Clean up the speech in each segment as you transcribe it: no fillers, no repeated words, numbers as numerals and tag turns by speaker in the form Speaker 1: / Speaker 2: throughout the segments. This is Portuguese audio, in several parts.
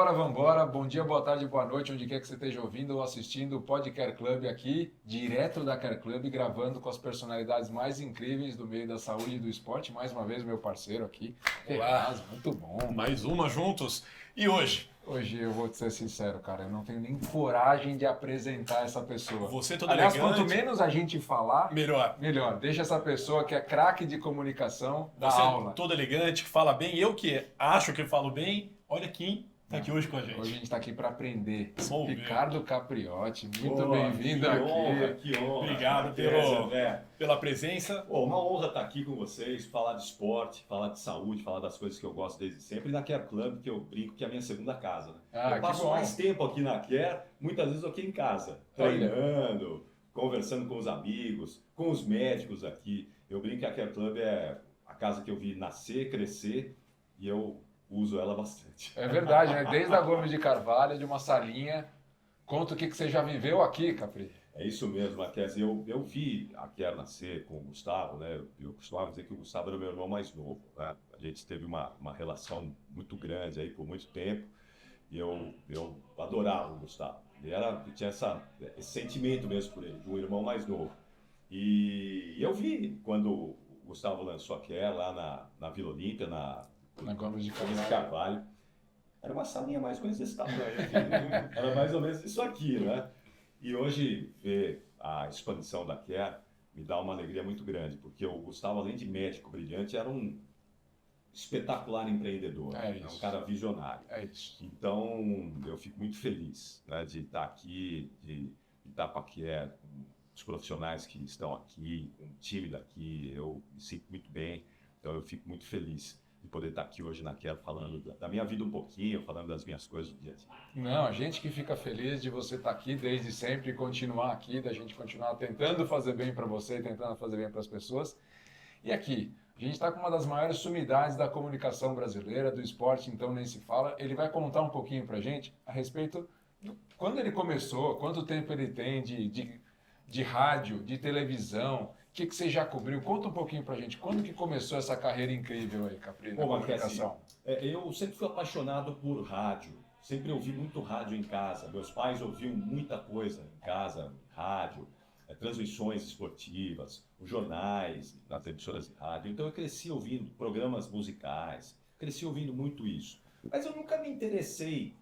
Speaker 1: Vambora, vambora. Bom dia, boa tarde, boa noite, onde quer que você esteja ouvindo ou assistindo o Pod Care Club aqui, direto da Care Club, gravando com as personalidades mais incríveis do meio da saúde e do esporte. Mais uma vez, meu parceiro aqui,
Speaker 2: Olá,
Speaker 1: Ferraz, muito bom.
Speaker 2: mais uma juntos. E hoje?
Speaker 1: Hoje eu vou te ser sincero, cara, eu não tenho nem coragem de apresentar essa pessoa.
Speaker 2: Você todo
Speaker 1: Aliás,
Speaker 2: elegante.
Speaker 1: quanto menos a gente falar,
Speaker 2: Melhor.
Speaker 1: melhor. Deixa essa pessoa que é craque de comunicação da
Speaker 2: Você
Speaker 1: aula.
Speaker 2: todo elegante, que fala bem. Eu que acho que falo bem. Olha quem tá aqui hoje com a gente.
Speaker 1: Hoje a gente está aqui para aprender.
Speaker 2: Vamos ver.
Speaker 1: Ricardo Capriotti, muito
Speaker 3: Pô,
Speaker 1: bem-vindo
Speaker 3: que
Speaker 1: aqui.
Speaker 3: honra, que honra.
Speaker 2: Obrigado pela presença.
Speaker 3: Pô, uma honra estar aqui com vocês, falar de esporte, falar de saúde, falar das coisas que eu gosto desde sempre. E na Care Club, que eu brinco que é a minha segunda casa. Né?
Speaker 1: Ah,
Speaker 3: eu passo
Speaker 1: que bom.
Speaker 3: mais tempo aqui na Care, muitas vezes do que em casa.
Speaker 1: Olha.
Speaker 3: Treinando, conversando com os amigos, com os médicos aqui. Eu brinco que a Care Club é a casa que eu vi nascer, crescer e eu uso ela bastante.
Speaker 1: É verdade, né? Desde a Gomes de Carvalho, de uma salinha. Conta o que você já viveu aqui, Capri.
Speaker 3: É isso mesmo, Marques. Eu vi a Care nascer com o Gustavo, né? Eu costumava dizer que o Gustavo era o meu irmão mais novo, né? A gente teve uma relação muito grande aí por muito tempo e eu adorava o Gustavo. Ele tinha esse sentimento mesmo por ele, de um irmão mais novo. E eu vi quando o Gustavo lançou a Care lá na Vila Olímpia, na
Speaker 1: Gomes de
Speaker 3: Gomes de
Speaker 1: Carvalho.
Speaker 3: Carvalho. Era uma salinha mais ou menos desse tamanho, assim, era mais ou menos isso aqui, né? E hoje ver a expansão da Care me dá uma alegria muito grande, porque o Gustavo, além de médico brilhante, era um espetacular empreendedor,
Speaker 1: É
Speaker 3: né?
Speaker 1: isso.
Speaker 3: Um cara visionário.
Speaker 1: É isso.
Speaker 3: Então, eu fico muito feliz, né, de estar aqui, de estar com a Care, com os profissionais que estão aqui, com o time daqui, eu me sinto muito bem, então eu fico muito feliz de poder estar aqui hoje na Care falando da minha vida um pouquinho, falando das minhas coisas do dia a dia.
Speaker 1: Não, a gente que fica feliz de você estar aqui desde sempre e continuar aqui, da gente continuar tentando fazer bem para você, tentando fazer bem para as pessoas. E aqui, a gente está com uma das maiores sumidades da comunicação brasileira, do esporte, então nem se fala. Ele vai contar um pouquinho para a gente a respeito de quando ele começou, quanto tempo ele tem de rádio, de televisão, o que você já cobriu? Conta um pouquinho para a gente, quando que começou essa carreira incrível aí, Capri, na
Speaker 3: Bom, Marques,
Speaker 1: comunicação?
Speaker 3: eu sempre fui apaixonado por rádio, sempre ouvi muito rádio em casa. Meus pais ouviam muita coisa em casa, rádio, transmissões esportivas, os jornais, nas emissoras de rádio. Então eu cresci ouvindo programas musicais, cresci ouvindo muito isso. Mas eu nunca me interessei,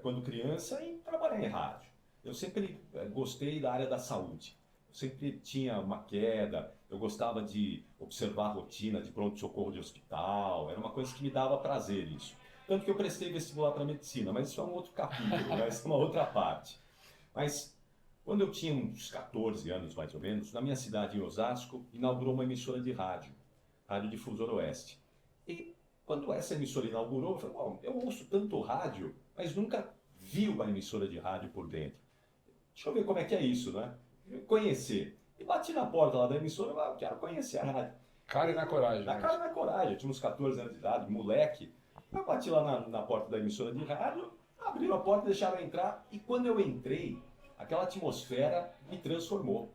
Speaker 3: quando criança, em trabalhar em rádio. Eu sempre gostei da área da saúde. Eu sempre tinha uma queda, eu gostava de observar a rotina de pronto-socorro de hospital, era uma coisa que me dava prazer isso. Tanto que eu prestei vestibular para medicina, mas isso é um outro capítulo, né? Isso é uma outra parte. Mas quando eu tinha uns 14 anos mais ou menos, na minha cidade em Osasco, inaugurou uma emissora de rádio, Rádio Difusor Oeste. E quando essa emissora inaugurou, eu falei, bom, eu ouço tanto rádio, mas nunca vi uma emissora de rádio por dentro. Deixa eu ver como é que é isso, né? Conhecer. E bati na porta lá da emissora, eu quero conhecer a rádio.
Speaker 1: Cara e na coragem.
Speaker 3: Na
Speaker 1: né?
Speaker 3: cara e na coragem, eu tinha uns 14 anos de idade, moleque. Eu bati lá na porta da emissora de rádio, abriram a porta, deixaram eu entrar, e quando eu entrei, aquela atmosfera me transformou.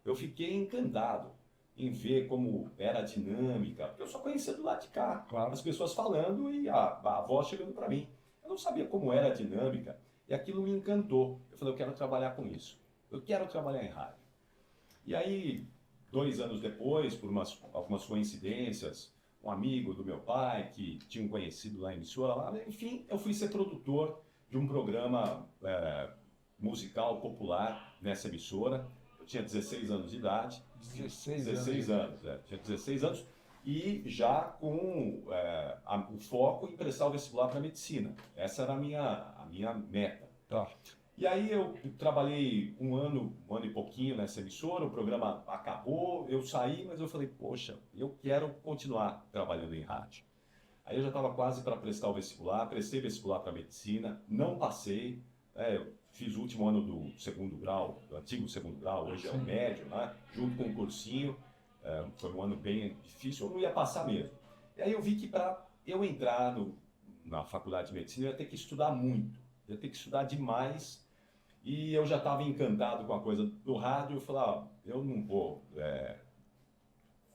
Speaker 3: Eu fiquei encantado em ver como era a dinâmica, porque eu só conhecia do lado de cá,
Speaker 1: Claro.
Speaker 3: as pessoas falando e a voz chegando para mim. Eu não sabia como era a dinâmica, e aquilo me encantou. Eu falei, eu quero trabalhar com isso. Eu quero trabalhar em rádio. E aí, 2 anos depois, por algumas coincidências, um amigo do meu pai, que tinha um conhecido lá em emissora, lá, enfim, eu fui ser produtor de um programa musical popular nessa emissora. Eu tinha 16 anos de idade.
Speaker 1: 16
Speaker 3: anos. Tinha 16 anos e já com o foco em prestar o vestibular para medicina. Essa era a minha meta.
Speaker 1: Tá.
Speaker 3: E aí eu trabalhei um ano e pouquinho nessa emissora, o programa acabou, eu saí, mas eu falei, poxa, eu quero continuar trabalhando em rádio. Aí eu já estava quase para prestar o vestibular, prestei vestibular para medicina, não passei, eu fiz o último ano do segundo grau, do antigo segundo grau, hoje é o médio, né? Junto com o cursinho, foi um ano bem difícil, eu não ia passar mesmo. E aí eu vi que para eu entrar na faculdade de medicina eu ia ter que estudar muito, ia ter que estudar demais. E eu já estava encantado com a coisa do rádio, eu falei, eu não vou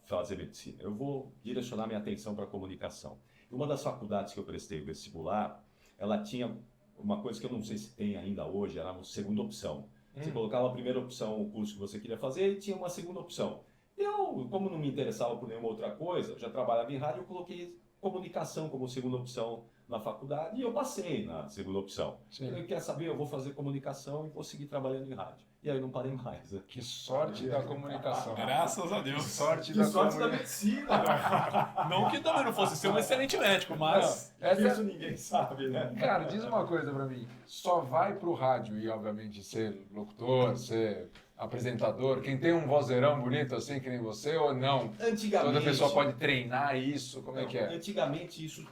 Speaker 3: fazer medicina, eu vou direcionar minha atenção para a comunicação. E uma das faculdades que eu prestei o vestibular, ela tinha uma coisa que eu não sei se tem ainda hoje, era a segunda opção. Você colocava a primeira opção, o curso que você queria fazer, e tinha uma segunda opção. Eu, como não me interessava por nenhuma outra coisa, eu já trabalhava em rádio, eu coloquei comunicação como segunda opção na faculdade e eu passei na segunda opção.
Speaker 1: Sim.
Speaker 3: Eu quer saber, eu vou fazer comunicação e vou seguir trabalhando em rádio. E aí eu não parei mais. Né?
Speaker 1: Que sorte da comunicação.
Speaker 2: Graças a Deus.
Speaker 1: Sorte
Speaker 3: Que
Speaker 1: da
Speaker 3: sorte da
Speaker 1: comunicação.
Speaker 3: medicina!
Speaker 2: Não que também não fosse ser um excelente médico, mas...
Speaker 1: Essa
Speaker 3: Isso ninguém sabe, né?
Speaker 1: Cara, diz uma coisa pra mim. Só vai pro rádio e, obviamente, ser locutor, ser apresentador, quem tem um vozeirão bonito assim que nem você, ou não?
Speaker 3: Antigamente...
Speaker 1: Toda pessoa pode treinar isso? Como é que é?
Speaker 3: Antigamente isso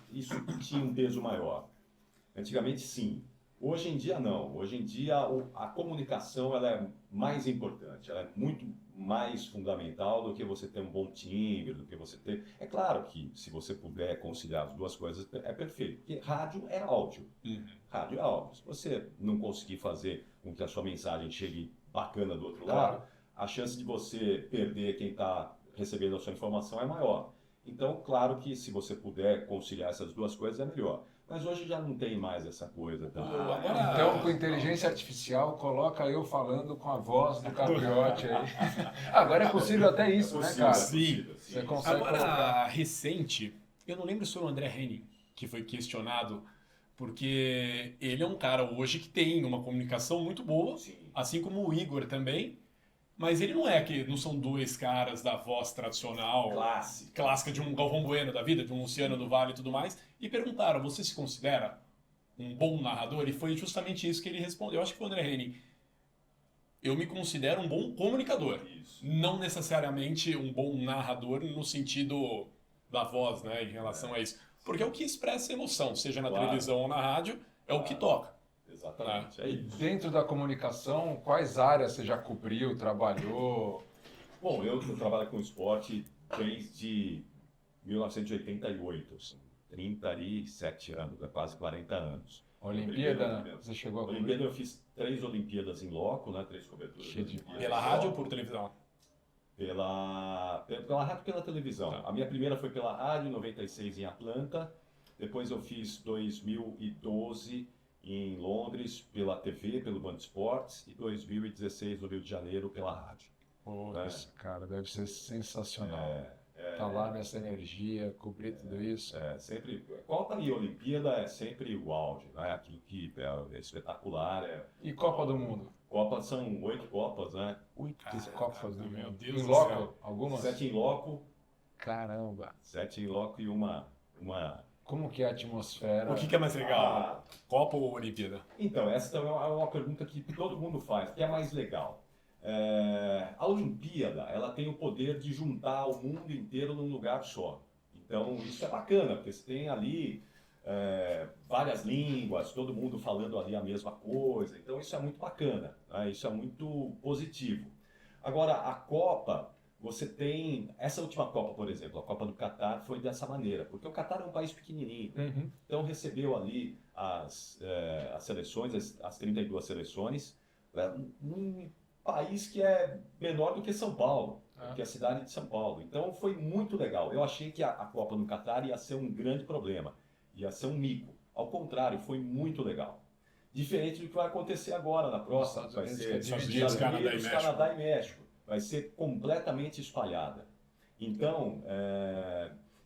Speaker 3: tinha um peso maior. Antigamente sim. Hoje em dia não. Hoje em dia a comunicação ela é mais importante, ela é muito mais fundamental do que você ter um bom timbre, do que você ter... É claro que se você puder conciliar as duas coisas é perfeito, porque rádio é áudio. Rádio é áudio. Se você não conseguir fazer com que a sua mensagem chegue bacana do outro lado, a chance de você perder quem está recebendo a sua informação é maior. Então, claro que se você puder conciliar essas duas coisas é melhor. Mas hoje já não tem mais essa coisa. Tá?
Speaker 1: Então, com inteligência artificial, coloca eu falando com a voz do Capriotti aí. Agora é possível até isso, né, cara?
Speaker 2: Sim.
Speaker 1: Você consegue
Speaker 2: Agora,
Speaker 1: colocar.
Speaker 2: recente, eu não lembro se foi o André Henning que foi questionado, porque ele é um cara hoje que tem uma comunicação muito boa,
Speaker 3: Sim.
Speaker 2: assim como o Igor também, mas ele não são dois caras da voz tradicional, clássica de um Galvão Bueno da vida, de um Luciano do Vale e tudo mais, e perguntaram, você se considera um bom narrador? E foi justamente isso que ele respondeu. Eu acho que foi o André Henning. Eu me considero um bom comunicador, não necessariamente um bom narrador no sentido da voz, né, em relação a isso. Porque é o que expressa emoção, seja na televisão ou na rádio, é o que toca.
Speaker 3: Exatamente, é isso.
Speaker 1: Dentro da comunicação, quais áreas você já cobriu, trabalhou?
Speaker 3: Bom, eu trabalho com esporte desde 1988, assim, 37 anos, quase 40 anos.
Speaker 1: Olimpíada, você chegou a cobrir?
Speaker 3: Olimpíada eu fiz 3 Olimpíadas em loco, né, 3 coberturas.
Speaker 1: Cheio de-
Speaker 2: Pela rádio ou por televisão?
Speaker 3: Pela rádio e pela televisão.
Speaker 2: Tá.
Speaker 3: A minha primeira foi pela rádio, em 96 em Atlanta. Depois eu fiz 2012 em Londres pela TV, pelo Band Esportes. E 2016 no Rio de Janeiro pela rádio.
Speaker 1: Putz, cara, deve ser sensacional. Tá lá nessa energia, cobrir tudo isso.
Speaker 3: Sempre, Copa e Olimpíada é sempre o auge, né? Aquilo que é espetacular.
Speaker 1: E Copa do Mundo?
Speaker 3: Copa são 8 Copas, né?
Speaker 1: 8 Copas do
Speaker 2: meu
Speaker 1: Mundo.
Speaker 2: Deus
Speaker 1: Em
Speaker 2: do
Speaker 1: loco?
Speaker 2: céu.
Speaker 1: Algumas?
Speaker 3: 7 em loco,
Speaker 1: Caramba.
Speaker 3: 7 em loco e uma...
Speaker 1: Como que é a atmosfera?
Speaker 2: O que é mais legal? Copa ou Olimpíada?
Speaker 3: Então, essa também é uma pergunta que todo mundo faz. O que é mais legal? A Olimpíada, ela tem o poder de juntar o mundo inteiro num lugar só. Então, isso é bacana, porque você tem ali várias línguas, todo mundo falando ali a mesma coisa. Então, isso é muito bacana, né? Isso é muito positivo. Agora, a Copa, você tem... Essa última Copa, por exemplo, a Copa do Catar foi dessa maneira, porque o Catar é um país pequenininho.
Speaker 1: Uhum.
Speaker 3: Então, recebeu ali as seleções, as 32 seleções, num país que é menor do que São Paulo, que é a cidade de São Paulo. Então, foi muito legal. Eu achei que a Copa no Catar ia ser um grande problema, ia ser um mico. Ao contrário, foi muito legal. Diferente do que vai acontecer agora na próxima, vai ser
Speaker 2: Estados Unidos,
Speaker 3: Canadá e México. Vai ser completamente espalhada. Então,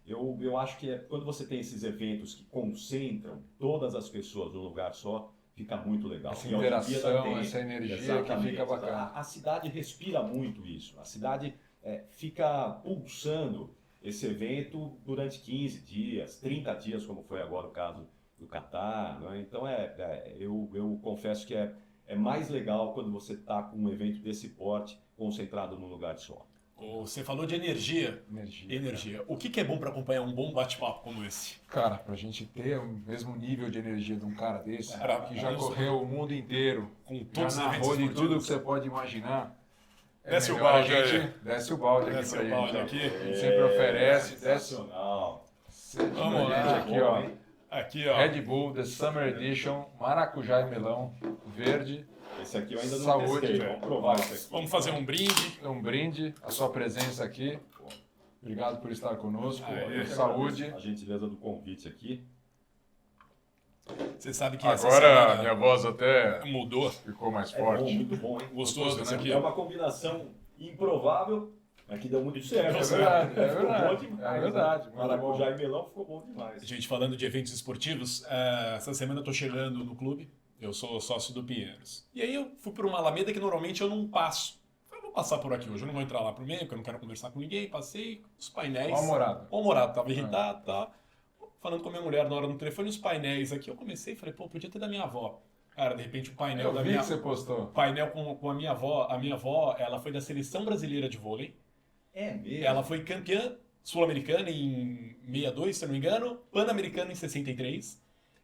Speaker 3: eu acho que quando você tem esses eventos que concentram todas as pessoas num lugar só, fica muito legal.
Speaker 1: Essa
Speaker 3: E a Olimpíada
Speaker 1: interação, essa energia
Speaker 3: exatamente,
Speaker 1: que fica bacana.
Speaker 3: A cidade respira muito isso. A cidade fica pulsando esse evento durante 15 dias, 30 dias, como foi agora o caso do Catar. Né? Então, eu confesso que é mais legal quando você está com um evento desse porte concentrado num lugar só.
Speaker 2: Você falou de energia. Energia. O que é bom para acompanhar um bom bate-papo como esse?
Speaker 1: Cara, pra gente ter o mesmo nível de energia de um cara desse, que já
Speaker 2: vamos-
Speaker 1: correu o mundo inteiro,
Speaker 2: Com todos
Speaker 1: já
Speaker 2: os eventos
Speaker 1: narrou de tudo que
Speaker 2: esportivos.
Speaker 1: você pode imaginar.
Speaker 2: Desce o
Speaker 1: melhor a
Speaker 2: balde aí.
Speaker 1: gente desce o balde aqui
Speaker 2: Desce
Speaker 1: pra
Speaker 2: o balde
Speaker 1: gente.
Speaker 2: aqui.
Speaker 1: A gente sempre oferece, desce.
Speaker 3: Sensacional.
Speaker 2: Vamos lá.
Speaker 1: Gente, aqui, ó.
Speaker 2: Aqui, ó.
Speaker 1: Red Bull, The Summer Edition, maracujá e melão, verde.
Speaker 3: Esse aqui eu ainda não
Speaker 1: Saúde.
Speaker 3: testei. Vamos provar isso aqui.
Speaker 2: Vamos fazer um brinde.
Speaker 1: Um brinde, a sua presença aqui. Obrigado por estar conosco.
Speaker 2: Aê.
Speaker 1: Saúde.
Speaker 3: A gentileza do convite aqui.
Speaker 2: Você sabe que essa
Speaker 1: Agora
Speaker 2: semana
Speaker 1: minha voz até
Speaker 2: mudou.
Speaker 1: ficou mais
Speaker 3: É
Speaker 1: forte.
Speaker 3: bom, muito bom, hein?
Speaker 2: Gostoso
Speaker 1: Gostoso,
Speaker 2: isso
Speaker 1: né?
Speaker 2: aqui.
Speaker 3: É uma combinação improvável, mas que deu muito certo.
Speaker 2: Deu
Speaker 1: certo, é
Speaker 3: Ficou bom
Speaker 1: verdade,
Speaker 3: demais,
Speaker 1: é verdade,
Speaker 3: né?
Speaker 1: muito
Speaker 3: Maracujá e melão ficou bom demais.
Speaker 2: Gente, falando de eventos esportivos, essa semana eu tô chegando no clube, eu sou sócio do Pinheiros. E aí eu fui por uma alameda que normalmente eu não passo. Eu vou passar por aqui hoje, eu não vou entrar lá pro meio, porque eu não quero conversar com ninguém. Passei os painéis.
Speaker 1: Mal-humorado.
Speaker 2: Mal-humorado, tava irritado, tá? Falando com a minha mulher na hora do telefone, os painéis aqui, eu comecei e falei, pô, podia ter da minha avó. Cara, de repente o painel
Speaker 1: Eu
Speaker 2: da
Speaker 1: vi
Speaker 2: minha...
Speaker 1: que você postou.
Speaker 2: Painel com a minha avó, ela foi da Seleção Brasileira de Vôlei.
Speaker 3: É mesmo?
Speaker 2: Ela foi campeã sul-americana em 62, se eu não me engano, pan-americana em 63.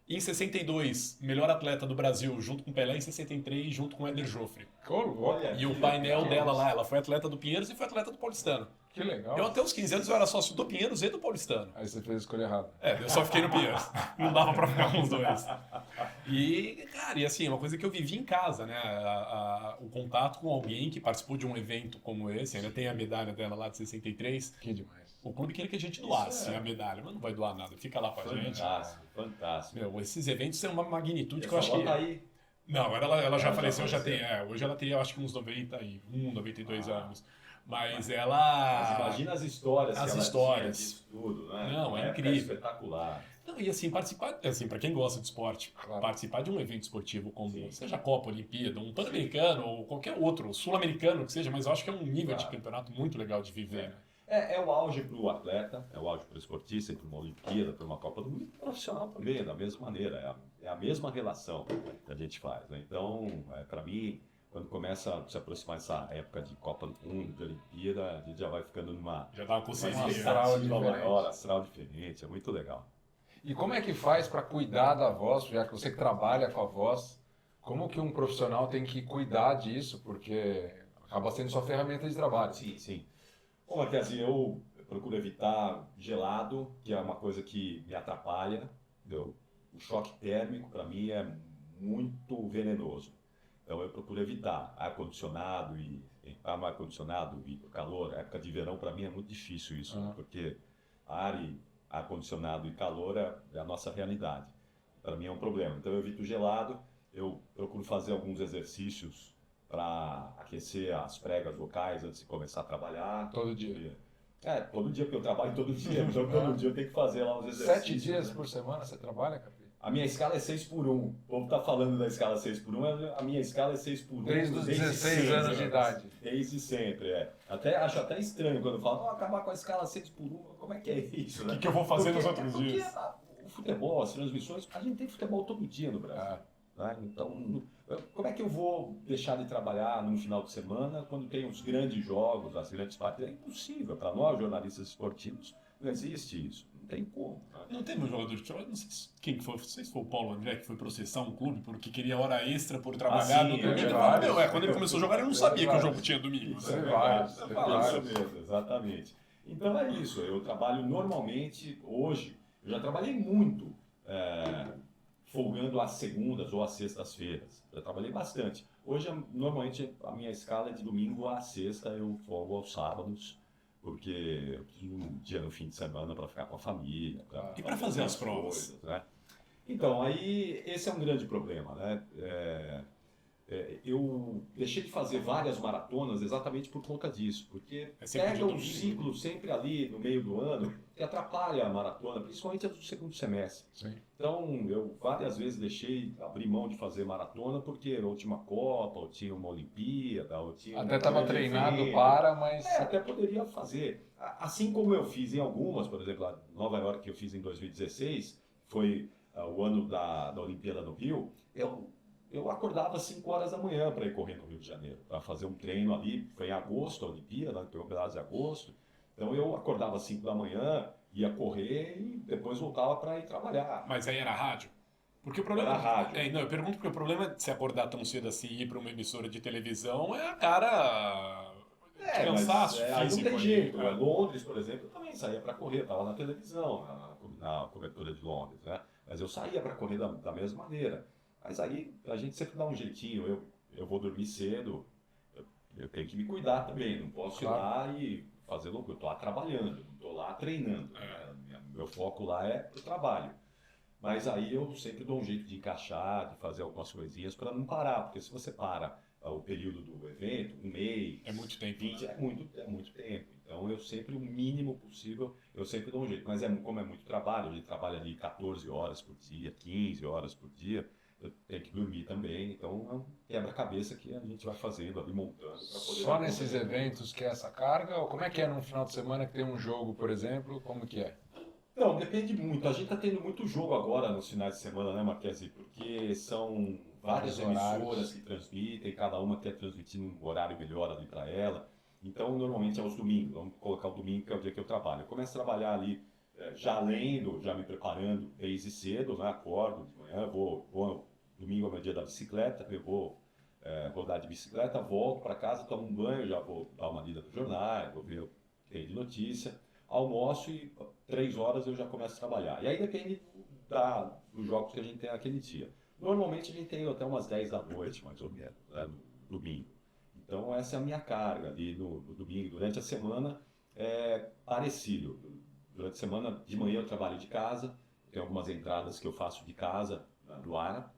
Speaker 2: E em 62, melhor atleta do Brasil, junto com Pelé, em 63, junto com Éder Joffre.
Speaker 3: Olha
Speaker 2: E o
Speaker 3: que
Speaker 2: painel
Speaker 3: legal.
Speaker 2: dela lá, ela foi atleta do Pinheiros e foi atleta do Paulistano.
Speaker 1: Que legal.
Speaker 2: Eu até os 15 anos eu era sócio do Pinheiros e do Paulistano.
Speaker 1: Aí você fez a escolha errada.
Speaker 2: Eu só fiquei no Pinheiros. Não dava pra ficar com os dois. E, cara, e assim, uma coisa que eu vivi em casa, né? O contato com alguém que participou de um evento como esse, ainda tem a medalha dela lá de 63.
Speaker 1: Que demais.
Speaker 2: O clube queria que a gente doasse a medalha, mas não vai doar nada, fica lá com a gente.
Speaker 3: Fantástico, fantástico.
Speaker 2: Meu, esses eventos têm uma magnitude que eu
Speaker 3: Essa
Speaker 2: acho que...
Speaker 3: avó tá aí.
Speaker 2: Não, ela já
Speaker 3: Ela
Speaker 2: faleceu,
Speaker 3: já
Speaker 2: já tem.
Speaker 3: faleceu.
Speaker 2: Hoje ela teria, eu acho que uns 91, 92 anos. Mas
Speaker 3: Mas
Speaker 2: ela.
Speaker 3: imagina as histórias
Speaker 2: As
Speaker 3: que ela
Speaker 2: histórias.
Speaker 3: tinha disso tudo, né?
Speaker 2: Não,
Speaker 3: Uma
Speaker 2: é
Speaker 3: época
Speaker 2: incrível.
Speaker 3: espetacular.
Speaker 2: Não, e assim, participar, assim, para quem gosta de esporte,
Speaker 1: Claro.
Speaker 2: participar de um evento esportivo como,
Speaker 3: Sim.
Speaker 2: seja Copa, Olimpíada, um Pan-Americano ou qualquer outro, sul-americano que seja, mas eu acho que é um nível de
Speaker 3: Claro.
Speaker 2: campeonato muito legal de viver, né?
Speaker 3: É o auge para o atleta, é o auge para o esportista, para uma Olimpíada, para uma Copa do Mundo, e profissional também, da mesma maneira. É a mesma relação que a gente faz, né? Então, para mim, quando começa a se aproximar essa época de Copa do Mundo, de Olimpíada, a gente já vai ficando numa
Speaker 2: Já dá uma
Speaker 3: uma
Speaker 2: coceirinha.
Speaker 1: astral
Speaker 3: expectativa
Speaker 1: diferente.
Speaker 3: maior, astral diferente, é muito legal.
Speaker 1: E como é que faz para cuidar da voz, já que você que trabalha com a voz, como que um profissional tem que cuidar disso? Porque acaba sendo sua ferramenta de trabalho.
Speaker 3: Sim, sim. Bom, Marquezinho, eu procuro evitar gelado, que é uma coisa que me atrapalha. Entendeu? O choque térmico, para mim, é muito venenoso. Então, eu procuro evitar ar-condicionado ar-condicionado e calor. A época de verão, para mim, é muito difícil isso,
Speaker 1: Uhum.
Speaker 3: porque ar-condicionado e calor é a nossa realidade. Para mim, é um problema. Então, eu evito gelado. Eu procuro fazer alguns exercícios para aquecer as pregas vocais antes de começar a trabalhar.
Speaker 1: Todo dia.
Speaker 3: Todo dia, porque eu trabalho todo dia, então todo dia eu tenho que fazer lá os exercícios.
Speaker 1: 7 dias
Speaker 3: né?
Speaker 1: por semana você trabalha, Capi?
Speaker 3: A minha escala é 6x1. O povo tá falando da escala 6x1, a minha escala é 6x1.
Speaker 1: Desde os 16 anos de idade.
Speaker 3: Desde sempre, Acho até estranho quando falam, acabar com a escala 6x1, como é que é isso, né?
Speaker 2: O que eu vou fazer nos
Speaker 3: Porque-
Speaker 2: outros
Speaker 3: porque
Speaker 2: dias?
Speaker 3: O futebol, as transmissões, a gente tem futebol todo dia no Brasil. Né? Então, como é que eu vou deixar de trabalhar num final de semana quando tem os grandes jogos, as grandes partidas? É impossível. Para nós, jornalistas esportivos, não existe isso. Não tem como. Né?
Speaker 2: Não teve um jogador de futebol, não sei quem que foi, não sei se foi o Paulo André que foi processar um clube porque queria hora extra por trabalhar
Speaker 3: sim,
Speaker 2: no
Speaker 3: é
Speaker 2: domingo. Ele
Speaker 1: verdade.
Speaker 2: falou, quando ele começou a jogar, ele não sabia que o
Speaker 1: verdade.
Speaker 2: jogo tinha domingo.
Speaker 1: Isso é
Speaker 2: né?
Speaker 1: vários,
Speaker 3: Isso
Speaker 1: é vários.
Speaker 3: mesmo, exatamente. Então é isso. Eu trabalho normalmente, hoje, eu já trabalhei muito folgando às segundas ou às sextas-feiras. Já trabalhei bastante. Hoje, normalmente, a minha escala é de domingo a sexta, eu folgo aos sábados, porque eu preciso de um dia no fim de semana para ficar com a família.
Speaker 2: E pra fazer as
Speaker 3: outras
Speaker 2: provas?
Speaker 3: coisas, né? Então, aí, esse é um grande problema, né? Eu deixei de fazer várias maratonas exatamente por conta disso, porque
Speaker 2: É sempre
Speaker 3: pega
Speaker 2: de
Speaker 3: um
Speaker 2: domingo.
Speaker 3: ciclo sempre ali no meio do ano que atrapalha a maratona, principalmente a do segundo semestre.
Speaker 1: Sim.
Speaker 3: Então, eu várias vezes abri mão de fazer maratona porque ou tinha uma Copa, ou tinha uma Olimpíada, ou tinha
Speaker 1: Até
Speaker 3: um
Speaker 1: estava
Speaker 3: grande
Speaker 1: treinado
Speaker 3: evento.
Speaker 1: para, mas
Speaker 3: Até poderia fazer. Assim como eu fiz em algumas, por exemplo, a Nova York que eu fiz em 2016, foi o ano da Olimpíada no Rio, eu acordava às 5 horas da manhã para ir correr no Rio de Janeiro, para fazer um treino ali, foi em agosto a Olimpíada, foi um pedaço de agosto, então eu acordava às 5 da manhã, ia correr e depois voltava para ir trabalhar.
Speaker 2: Mas aí era rádio? Porque o problema.
Speaker 3: Era rádio.
Speaker 2: Não, eu pergunto porque o problema de se acordar tão cedo assim e ir pra uma emissora de televisão é a cara. de cansaço
Speaker 3: aí não
Speaker 2: físico
Speaker 3: tem
Speaker 2: ali.
Speaker 3: jeito. Londres, por exemplo, eu também saía para correr, estava na televisão, na cobertura de Londres, né? Mas eu saía para correr da mesma maneira. Mas aí a gente sempre dá um jeitinho, eu vou dormir cedo, eu tenho que me cuidar também, não posso ir lá e fazer loucura. Eu estou lá trabalhando, não estou lá treinando. Né? Meu foco lá é o trabalho. Mas aí eu sempre dou um jeito de encaixar, de fazer algumas coisinhas para não parar, porque se você para o período do evento, um mês,
Speaker 2: É muito tempo.
Speaker 3: 20, é muito tempo. Então eu sempre, o mínimo possível, eu sempre dou um jeito. Mas como é muito trabalho, a gente trabalha ali 14 horas por dia, 15 horas por dia, eu tenho que dormir também. Então é um quebra-cabeça que a gente vai fazendo ali, montando. Pra poder
Speaker 1: Só nesses eventos que é essa carga? Ou como é que é num final de semana que tem um jogo, por exemplo? Como que é?
Speaker 3: Não, depende muito. A gente está tendo muito jogo agora nos finais de semana, né, Marquesi? Porque são várias
Speaker 1: Vários horários.
Speaker 3: emissoras que transmitem, cada uma quer transmitir num horário melhor ali para ela. Então, normalmente é os domingos. Vamos colocar o domingo, que é o dia que eu trabalho. Eu começo a trabalhar ali, já lendo, já me preparando desde cedo, né? Acordo de manhã, domingo é meu dia da bicicleta, eu vou rodar de bicicleta, volto para casa, tomo um banho, já vou dar uma lida no jornal, vou ver o que tem de notícia, almoço e 3 horas eu já começo a trabalhar. E aí depende dos jogos que a gente tem naquele dia. Normalmente a gente tem até umas 10 da noite, mais ou menos, né, no domingo. Então essa é a minha carga ali no domingo. Durante a semana é parecido. Durante a semana, de manhã eu trabalho de casa, tem algumas entradas que eu faço de casa, do ar,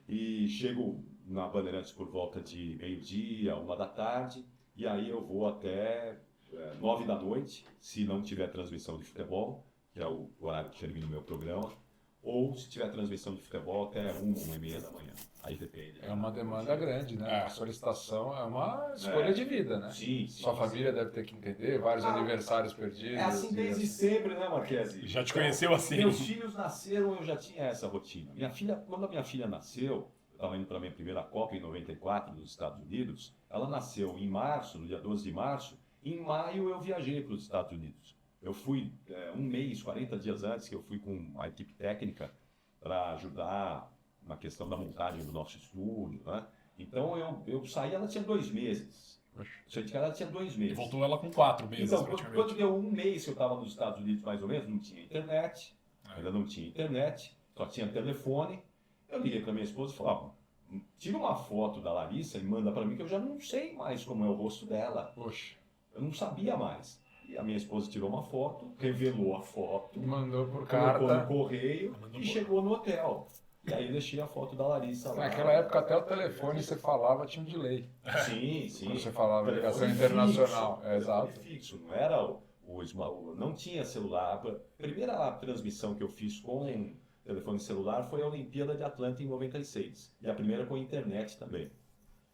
Speaker 3: e chego na Bandeirantes por volta de meio-dia, 1 da tarde, e aí eu vou até 9 da noite, se não tiver transmissão de futebol, que é o horário que termina o meu programa, ou se tiver transmissão de futebol até 1h30 da manhã. Aí depende.
Speaker 1: É uma demanda grande, né?
Speaker 2: É.
Speaker 1: A solicitação é uma escolha de vida, né?
Speaker 3: Sim,
Speaker 1: Sua família deve ter que entender, vários aniversários perdidos.
Speaker 3: É assim desde sempre, né, Marquesi?
Speaker 2: Já te conheceu assim?
Speaker 3: Meus filhos nasceram, eu já tinha essa rotina. Quando a minha filha nasceu, eu estava indo para a minha primeira Copa em 94 nos Estados Unidos. Ela nasceu em março, no dia 12 de março. Em maio eu viajei para os Estados Unidos. Eu fui um mês, 40 dias antes, que eu fui com a equipe técnica para ajudar na questão da montagem do nosso estúdio, né? Então eu saí, ela tinha 2 meses. Saí de casa, ela tinha 2
Speaker 2: E
Speaker 3: meses.
Speaker 2: voltou ela com 4 meses,
Speaker 3: Então,
Speaker 2: praticamente.
Speaker 3: quando deu 1 mês que eu estava nos Estados Unidos, mais ou menos, não tinha internet, ainda não tinha internet, só tinha telefone. Eu liguei para minha esposa e falava, tira uma foto da Larissa e manda para mim, que eu já não sei mais como é o rosto dela.
Speaker 1: Poxa,
Speaker 3: Eu não sabia mais. E a minha esposa tirou uma foto, revelou a foto,
Speaker 1: mandou por
Speaker 3: colocou no
Speaker 1: carta.
Speaker 3: correio
Speaker 2: Mandou
Speaker 3: e
Speaker 2: por-
Speaker 3: chegou no hotel. E aí eu deixei a foto da Larissa lá.
Speaker 1: Naquela época até o telefone você falava tinha um delay.
Speaker 3: Sim, sim.
Speaker 1: Quando você falava ligação
Speaker 3: Telefone
Speaker 1: internacional.
Speaker 3: fixo,
Speaker 1: É, exato.
Speaker 3: telefone fixo, não era não tinha celular. A primeira transmissão que eu fiz com telefone celular foi a Olimpíada de Atlanta em 96. E a primeira com internet também.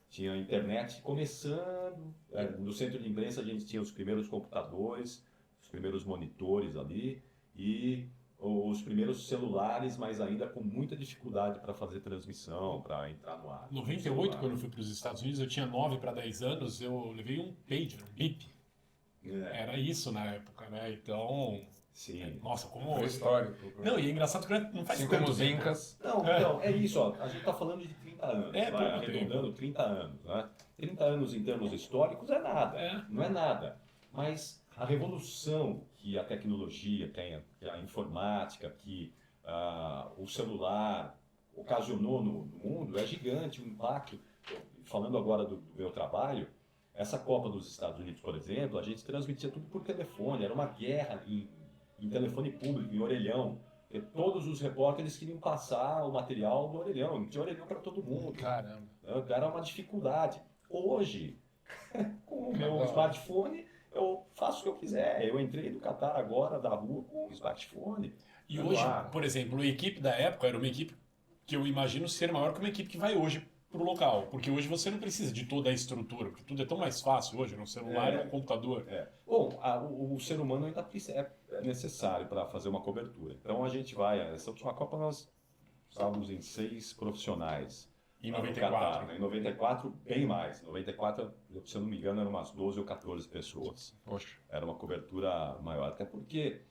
Speaker 3: Tinha internet começando, no centro de imprensa a gente tinha os primeiros computadores, os primeiros monitores ali e os primeiros celulares, mas ainda com muita dificuldade para fazer transmissão, para entrar no ar.
Speaker 2: 98, quando eu fui para os Estados Unidos, eu tinha 9 para 10 anos, eu levei um pager, um bip. Era isso na época, né? Então,
Speaker 3: Sim.
Speaker 2: nossa, como...
Speaker 1: Foi histórico.
Speaker 2: Não, e é engraçado que não faz
Speaker 1: Assim
Speaker 2: tanto
Speaker 1: como os
Speaker 2: tempo.
Speaker 1: Incas.
Speaker 3: Não, então, é isso, ó. A gente está falando de 30 anos,
Speaker 2: É,
Speaker 3: vai,
Speaker 2: pouco
Speaker 3: arredondando 30 anos. Né? 30 anos em termos históricos é nada,
Speaker 2: É.
Speaker 3: não é nada. Mas a revolução que a tecnologia tem, que a informática, que o celular ocasionou no mundo é gigante, o impacto. Falando agora do meu trabalho, essa Copa dos Estados Unidos, por exemplo, a gente transmitia tudo por telefone, era uma guerra em telefone público, em orelhão. E todos os repórteres queriam passar o material do orelhão, não tinha orelhão para todo mundo.
Speaker 1: Caramba.
Speaker 3: Era uma dificuldade. Hoje, com o meu
Speaker 1: Não.
Speaker 3: smartphone, eu faço o que eu quiser. Eu entrei do Catar agora, da rua, com o smartphone.
Speaker 2: E hoje,
Speaker 3: Claro.
Speaker 2: por exemplo, a equipe da época era uma equipe que eu imagino ser maior que uma equipe que vai hoje pro local. Porque hoje você não precisa de toda a estrutura, porque tudo é tão mais fácil hoje, no celular e no computador.
Speaker 3: Bom, o ser humano ainda é necessário para fazer uma cobertura. Então a gente vai, essa última Copa nós estávamos em 6 profissionais.
Speaker 2: Em
Speaker 3: lá no
Speaker 2: 94.
Speaker 3: Catar, né? Em 94, bem mais. Em 94, se eu não me engano, eram umas 12 ou 14 pessoas.
Speaker 1: Poxa.
Speaker 3: Era uma cobertura maior. Até porque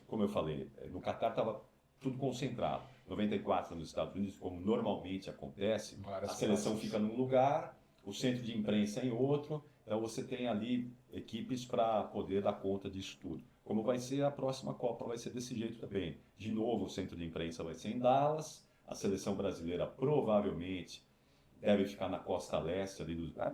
Speaker 3: como eu falei, no Catar estava tudo concentrado. 94 nos Estados Unidos, como normalmente acontece,
Speaker 1: Várias
Speaker 3: a seleção
Speaker 1: classes.
Speaker 3: fica num lugar, o centro de imprensa em outro, então você tem ali equipes para poder dar conta disso tudo. Como vai ser a próxima Copa, vai ser desse jeito também. De novo, o centro de imprensa vai ser em Dallas, a seleção brasileira provavelmente deve ficar na costa leste,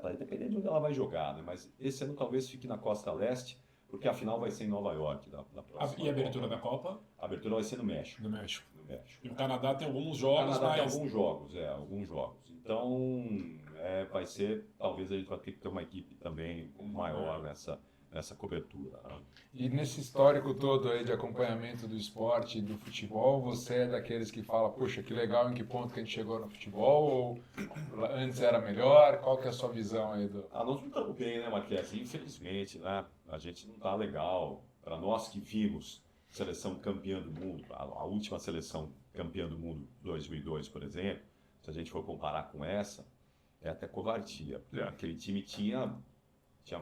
Speaker 3: vai depender de onde ela vai jogar, né? Mas esse ano talvez fique na costa leste, porque a final vai ser em Nova York, da próxima
Speaker 2: E a abertura
Speaker 3: Copa.
Speaker 2: da Copa?
Speaker 3: A abertura vai ser no México.
Speaker 2: No México.
Speaker 3: No México.
Speaker 2: E o Canadá tem alguns
Speaker 3: O
Speaker 2: jogos,
Speaker 3: Canadá tem
Speaker 2: mas...
Speaker 3: alguns jogos. Então, vai ser, talvez a gente vai ter que ter uma equipe também maior nessa cobertura. Né?
Speaker 1: E nesse histórico todo aí de acompanhamento do esporte e do futebol, você é daqueles que fala, puxa, que legal, em que ponto que a gente chegou no futebol, ou antes era melhor? Qual que é a sua visão aí do...
Speaker 3: Nós não estamos bem, né, Marques? Infelizmente, né? A gente não está legal. Para nós que vimos seleção campeã do mundo, a última seleção campeã do mundo, 2002, por exemplo, se a gente for comparar com essa, é até covardia. Aquele time tinha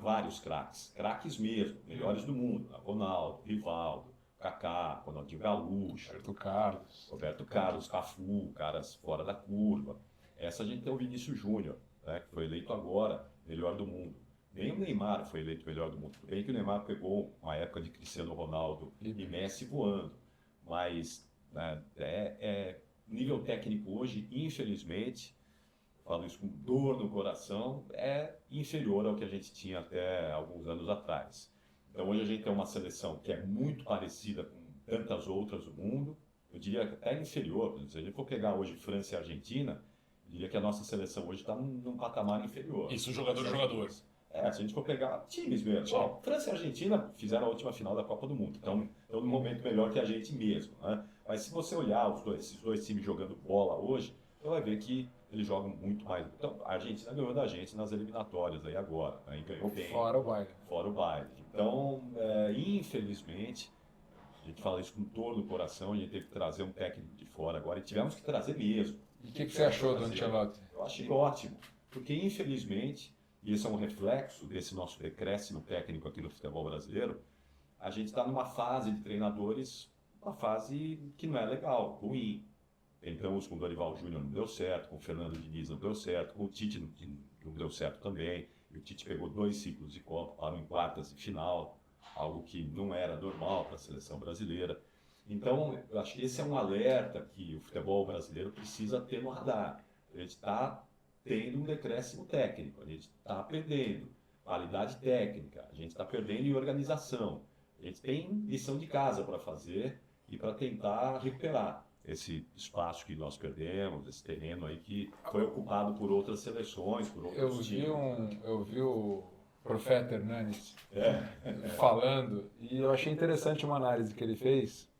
Speaker 3: vários craques mesmo, melhores do mundo. Ronaldo, Rivaldo, Kaká, Ronaldinho Gaúcho, Roberto Carlos, Cafu, caras fora da curva. Essa a gente tem o Vinícius Júnior, né, que foi eleito agora melhor do mundo. Nem o Neymar foi eleito melhor do mundo. Tudo bem que o Neymar pegou uma época de Cristiano Ronaldo e Messi voando, mas né, nível técnico hoje, infelizmente, falo isso com dor no coração, é inferior ao que a gente tinha até alguns anos atrás. Então hoje a gente tem uma seleção que é muito parecida com tantas outras do mundo, eu diria até inferior. Se a gente for pegar hoje França e Argentina, eu diria que a nossa seleção hoje está num patamar inferior.
Speaker 2: Isso, jogador.
Speaker 3: Se a gente for pegar times mesmo. Bom, França e Argentina fizeram a última final da Copa do Mundo, então estão num momento melhor que a gente mesmo. Né? Mas se você olhar esses dois times jogando bola hoje, você vai ver que eles jogam muito mais. Então, a Argentina ganhou da gente nas eliminatórias aí agora. Aí ganhou bem.
Speaker 1: Fora o baile.
Speaker 3: Então, infelizmente, a gente fala isso com dor no coração, a gente teve que trazer um técnico de fora agora e tivemos que trazer mesmo.
Speaker 1: E o que você achou do Ancelotti?
Speaker 3: Eu achei ótimo, porque infelizmente, e esse é um reflexo desse nosso decréscimo técnico aqui no futebol brasileiro, a gente está numa fase de treinadores, uma fase que não é legal, ruim. Entramos com o Dorival Júnior, não deu certo, com o Fernando Diniz não deu certo, com o Tite não deu certo também. E o Tite pegou 2 ciclos de Copa, parou em quartas de final, algo que não era normal para a seleção brasileira. Então, eu acho que esse é um alerta que o futebol brasileiro precisa ter no radar. A gente está tendo um decréscimo técnico, a gente está perdendo qualidade técnica, a gente está perdendo em organização. A gente tem lição de casa para fazer e para tentar recuperar esse espaço que nós perdemos, esse terreno aí que foi ocupado por outras seleções, por outros times.
Speaker 1: Eu vi o Profeta Hernanes falando, e eu achei interessante uma análise que ele fez,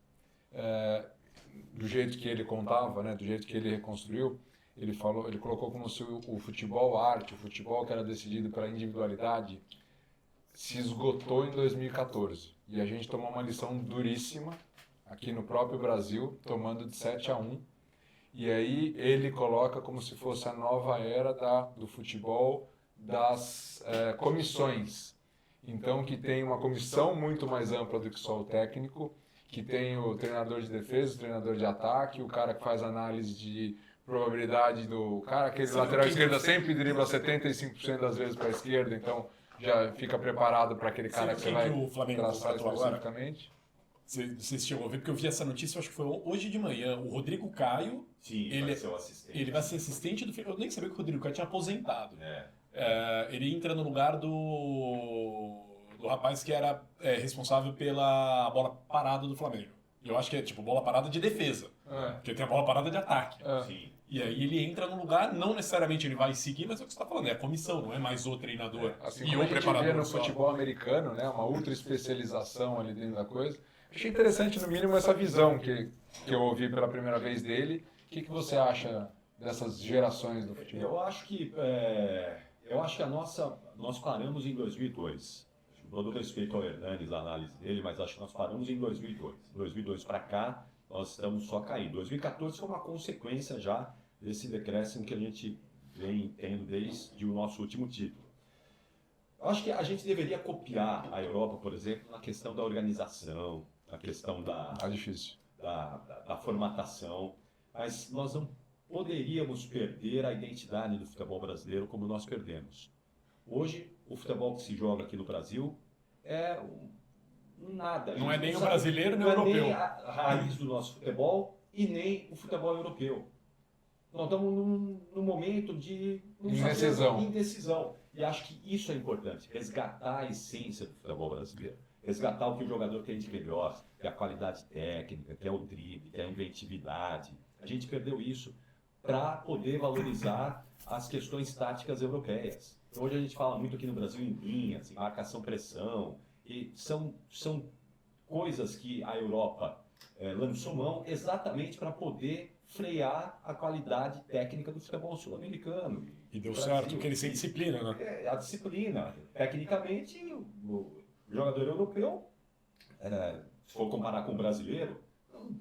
Speaker 1: do jeito que ele contava, né, do jeito que ele reconstruiu. Ele colocou como se o futebol arte, o futebol que era decidido pela individualidade, se esgotou em 2014. E a gente tomou uma lição duríssima aqui no próprio Brasil, tomando de 7-1. E aí ele coloca como se fosse a nova era do futebol das comissões. Então, que tem uma comissão muito mais ampla do que só o técnico, que tem o treinador de defesa, o treinador de ataque, o cara que faz análise de probabilidade do cara, aquele lateral esquerda sempre dribla 75% das vezes para a esquerda, então já fica preparado para aquele cara que você vai traçar especificamente.
Speaker 2: Você chegou a ver, porque eu vi essa notícia, acho que foi hoje de manhã. O Rodrigo Caio.
Speaker 3: Sim, ele vai ser o assistente.
Speaker 2: Ele vai ser assistente do. Eu nem sabia que o Rodrigo Caio tinha aposentado. Ele entra no lugar do rapaz que era responsável pela bola parada do Flamengo. Eu acho que é tipo bola parada de defesa. Porque tem a bola parada de ataque.
Speaker 3: Sim.
Speaker 2: E aí ele entra no lugar, não necessariamente ele vai seguir, mas é o que você está falando, é a comissão, não é mais o treinador
Speaker 1: Assim
Speaker 2: e
Speaker 1: como
Speaker 2: o
Speaker 1: a gente
Speaker 2: preparador.
Speaker 1: vê no futebol americano, né, uma ultra especialização ali dentro da coisa. Achei interessante, no mínimo, essa visão que eu ouvi pela primeira vez dele. O que você acha dessas gerações do futebol?
Speaker 3: Eu acho que nós paramos em 2002. Com todo respeito ao Hernanes, a análise dele, mas acho que nós paramos em 2002. 2002 para cá, nós estamos só caindo. 2014 foi uma consequência já desse decréscimo que a gente vem tendo desde o nosso último título. Eu acho que a gente deveria copiar a Europa, por exemplo, na questão da organização, na questão da formatação, mas nós não poderíamos perder a identidade do futebol brasileiro como nós perdemos. Hoje, o futebol que se joga aqui no Brasil é nada.
Speaker 2: Não é nem o brasileiro nem o europeu.
Speaker 3: Não é nem a raiz do nosso futebol e nem o futebol europeu. Nós estamos num momento de
Speaker 1: indecisão.
Speaker 3: E acho que isso é importante, resgatar a essência do futebol brasileiro. resgatar o que o jogador tem de melhor, que é a qualidade técnica, que é o drible, que é a inventividade. A gente perdeu isso para poder valorizar as questões táticas europeias. Hoje a gente fala muito aqui no Brasil em linhas, em marcação-pressão, e são coisas que a Europa lançou mão exatamente para poder frear a qualidade técnica do futebol sul-americano.
Speaker 2: E deu certo, porque eles têm disciplina, né?
Speaker 3: A disciplina. Tecnicamente, o jogador europeu, se for comparar com o brasileiro,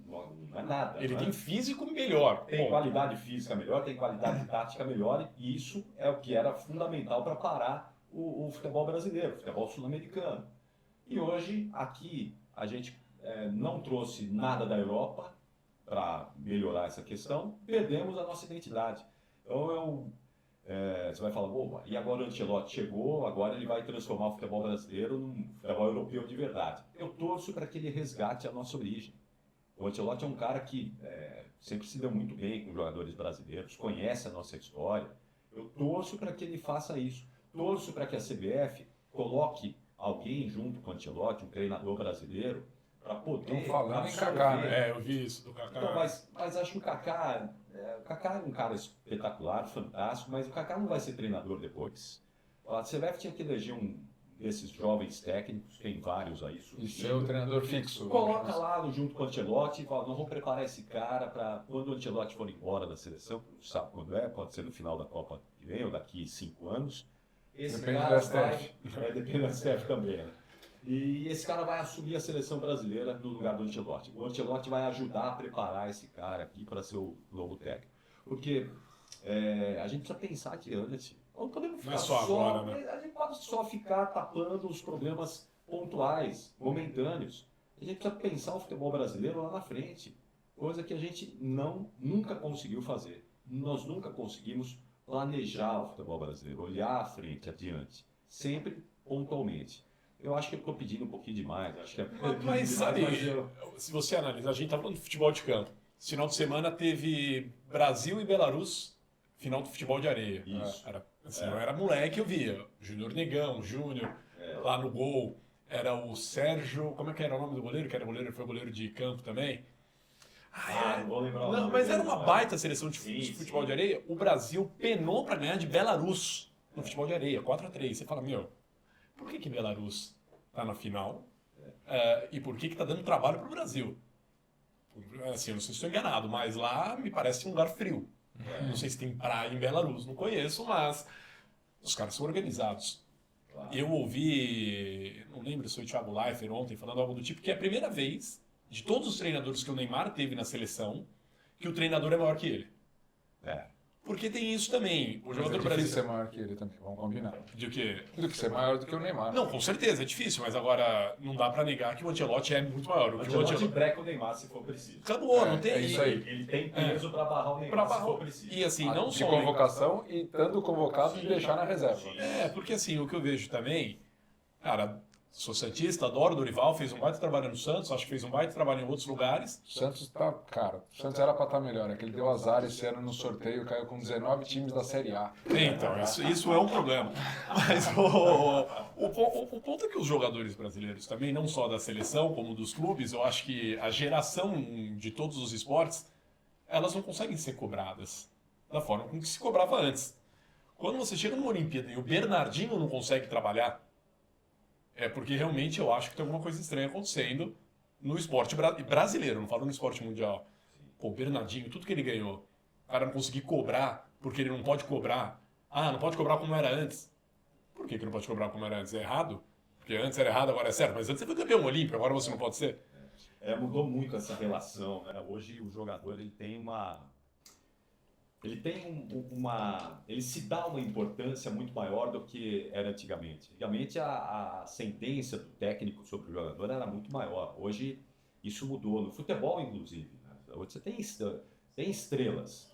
Speaker 3: não é nada.
Speaker 2: Ele
Speaker 3: né?
Speaker 2: tem físico melhor.
Speaker 3: Tem qualidade física melhor, tem qualidade tática melhor, e isso é o que era fundamental para parar o futebol brasileiro, o futebol sul-americano. E hoje, aqui, a gente não trouxe nada da Europa para melhorar essa questão, perdemos a nossa identidade. Então, você vai falar, opa, e agora o Ancelotti chegou, agora ele vai transformar o futebol brasileiro num futebol europeu de verdade. Eu torço para que ele resgate a nossa origem. O Ancelotti é um cara que sempre se deu muito bem com jogadores brasileiros, conhece a nossa história. Eu torço para que ele faça isso. Torço para que a CBF coloque alguém junto com o Ancelotti, um treinador brasileiro, para poder...
Speaker 1: Estão falando em Kaká, né?
Speaker 2: Eu vi isso do Kaká.
Speaker 3: Então, mas acho que o Kaká é um cara espetacular, fantástico, mas o Kaká não vai ser treinador depois. A CBF tinha que eleger um desses jovens técnicos, tem vários aí.
Speaker 1: E ser o treinador fixo.
Speaker 3: Coloca lá junto com o Ancelotti e fala, nós vamos preparar esse cara para quando o Ancelotti for embora da seleção, não sabe quando pode ser no final da Copa que vem ou daqui 5 anos. Esse
Speaker 1: Depende
Speaker 3: cara
Speaker 1: da STF.
Speaker 3: depende da STF também, né? E esse cara vai assumir a seleção brasileira no lugar do Ancelotti. O Ancelotti vai ajudar a preparar esse cara aqui para ser o novo técnico. Porque a gente precisa pensar adiante. Não podemos ficar
Speaker 2: Não é só agora, né?
Speaker 3: A gente pode só ficar tapando os problemas pontuais, momentâneos. A gente precisa pensar o futebol brasileiro lá na frente. Coisa que a gente nunca conseguiu fazer. Nós nunca conseguimos planejar o futebol brasileiro, olhar à frente, adiante. Sempre pontualmente. Eu acho que eu estou pedindo um pouquinho demais. Acho que
Speaker 2: Mas sabe, se você analisar, a gente está falando de futebol de campo. Esse final de semana teve Brasil e Belarus, final do futebol de areia.
Speaker 3: Isso.
Speaker 2: Eu era moleque, eu via. Júnior Negão, Júnior, lá no gol. Era o Sérgio, como é que era o nome do goleiro? Que era goleiro, foi goleiro de campo também.
Speaker 3: Não vou lembrar o
Speaker 2: Não,
Speaker 3: nome
Speaker 2: mas
Speaker 3: dele,
Speaker 2: era uma baita seleção de
Speaker 3: Sim,
Speaker 2: futebol
Speaker 3: sim.
Speaker 2: de areia. O Brasil penou para ganhar de Belarus no futebol de areia, 4-3. Você fala, por que Belarus está na final? E por que está dando trabalho para o Brasil? Assim, eu não sei se estou enganado, mas lá me parece um lugar frio. Não sei se tem praia em Belarus, não conheço, mas os caras são organizados.
Speaker 3: Claro.
Speaker 2: Eu ouvi, não lembro se foi o Thiago Leifert ontem, falando algo do tipo, que é a primeira vez de todos os treinadores que o Neymar teve na seleção que o treinador é maior que ele. Porque tem isso também. O jogador
Speaker 1: difícil
Speaker 2: brasileiro.
Speaker 1: ser maior que ele também, vamos combinar.
Speaker 2: De quê?
Speaker 1: Do que ser maior do que o Neymar.
Speaker 2: Não, com certeza, é difícil, mas agora não dá pra negar que o Ancelotti é muito maior.
Speaker 3: O Ancelotti breca o Neymar se for preciso.
Speaker 2: Acabou, não tem
Speaker 1: é isso aí.
Speaker 3: Ele tem peso para barrar o Neymar se for preciso.
Speaker 2: E assim, não
Speaker 1: De
Speaker 2: só
Speaker 1: convocação e estando convocado de deixar na reserva.
Speaker 2: porque assim, o que eu vejo também, cara, sou santista, adoro o Dorival, fez um baita trabalho no Santos, acho que fez um baita trabalho em outros lugares.
Speaker 1: O Santos tá, cara, o Santos era pra estar melhor, é que ele deu azar esse ano no sorteio, caiu com 19 times da Série A.
Speaker 2: Então, isso é um problema. Mas o ponto é que os jogadores brasileiros também, não só da seleção, como dos clubes, eu acho que a geração de todos os esportes, elas não conseguem ser cobradas da forma com que se cobrava antes. Quando você chega numa Olimpíada e o Bernardinho não consegue trabalhar, é porque realmente eu acho que tem alguma coisa estranha acontecendo no esporte brasileiro, não falo no esporte mundial. Pô, o Bernardinho, tudo que ele ganhou, o cara não conseguir cobrar, porque ele não pode cobrar. Ah, não pode cobrar como era antes. Por que não pode cobrar como era antes? É errado? Porque antes era errado, agora é certo. Mas antes você foi campeão olímpico, agora você não pode ser.
Speaker 3: Mudou muito essa relação, né? Hoje o jogador ele tem ele se dá uma importância muito maior do que era antigamente. Antigamente a sentença do técnico sobre o jogador era muito maior. Hoje isso mudou, no futebol inclusive. Né? Hoje você tem estrelas.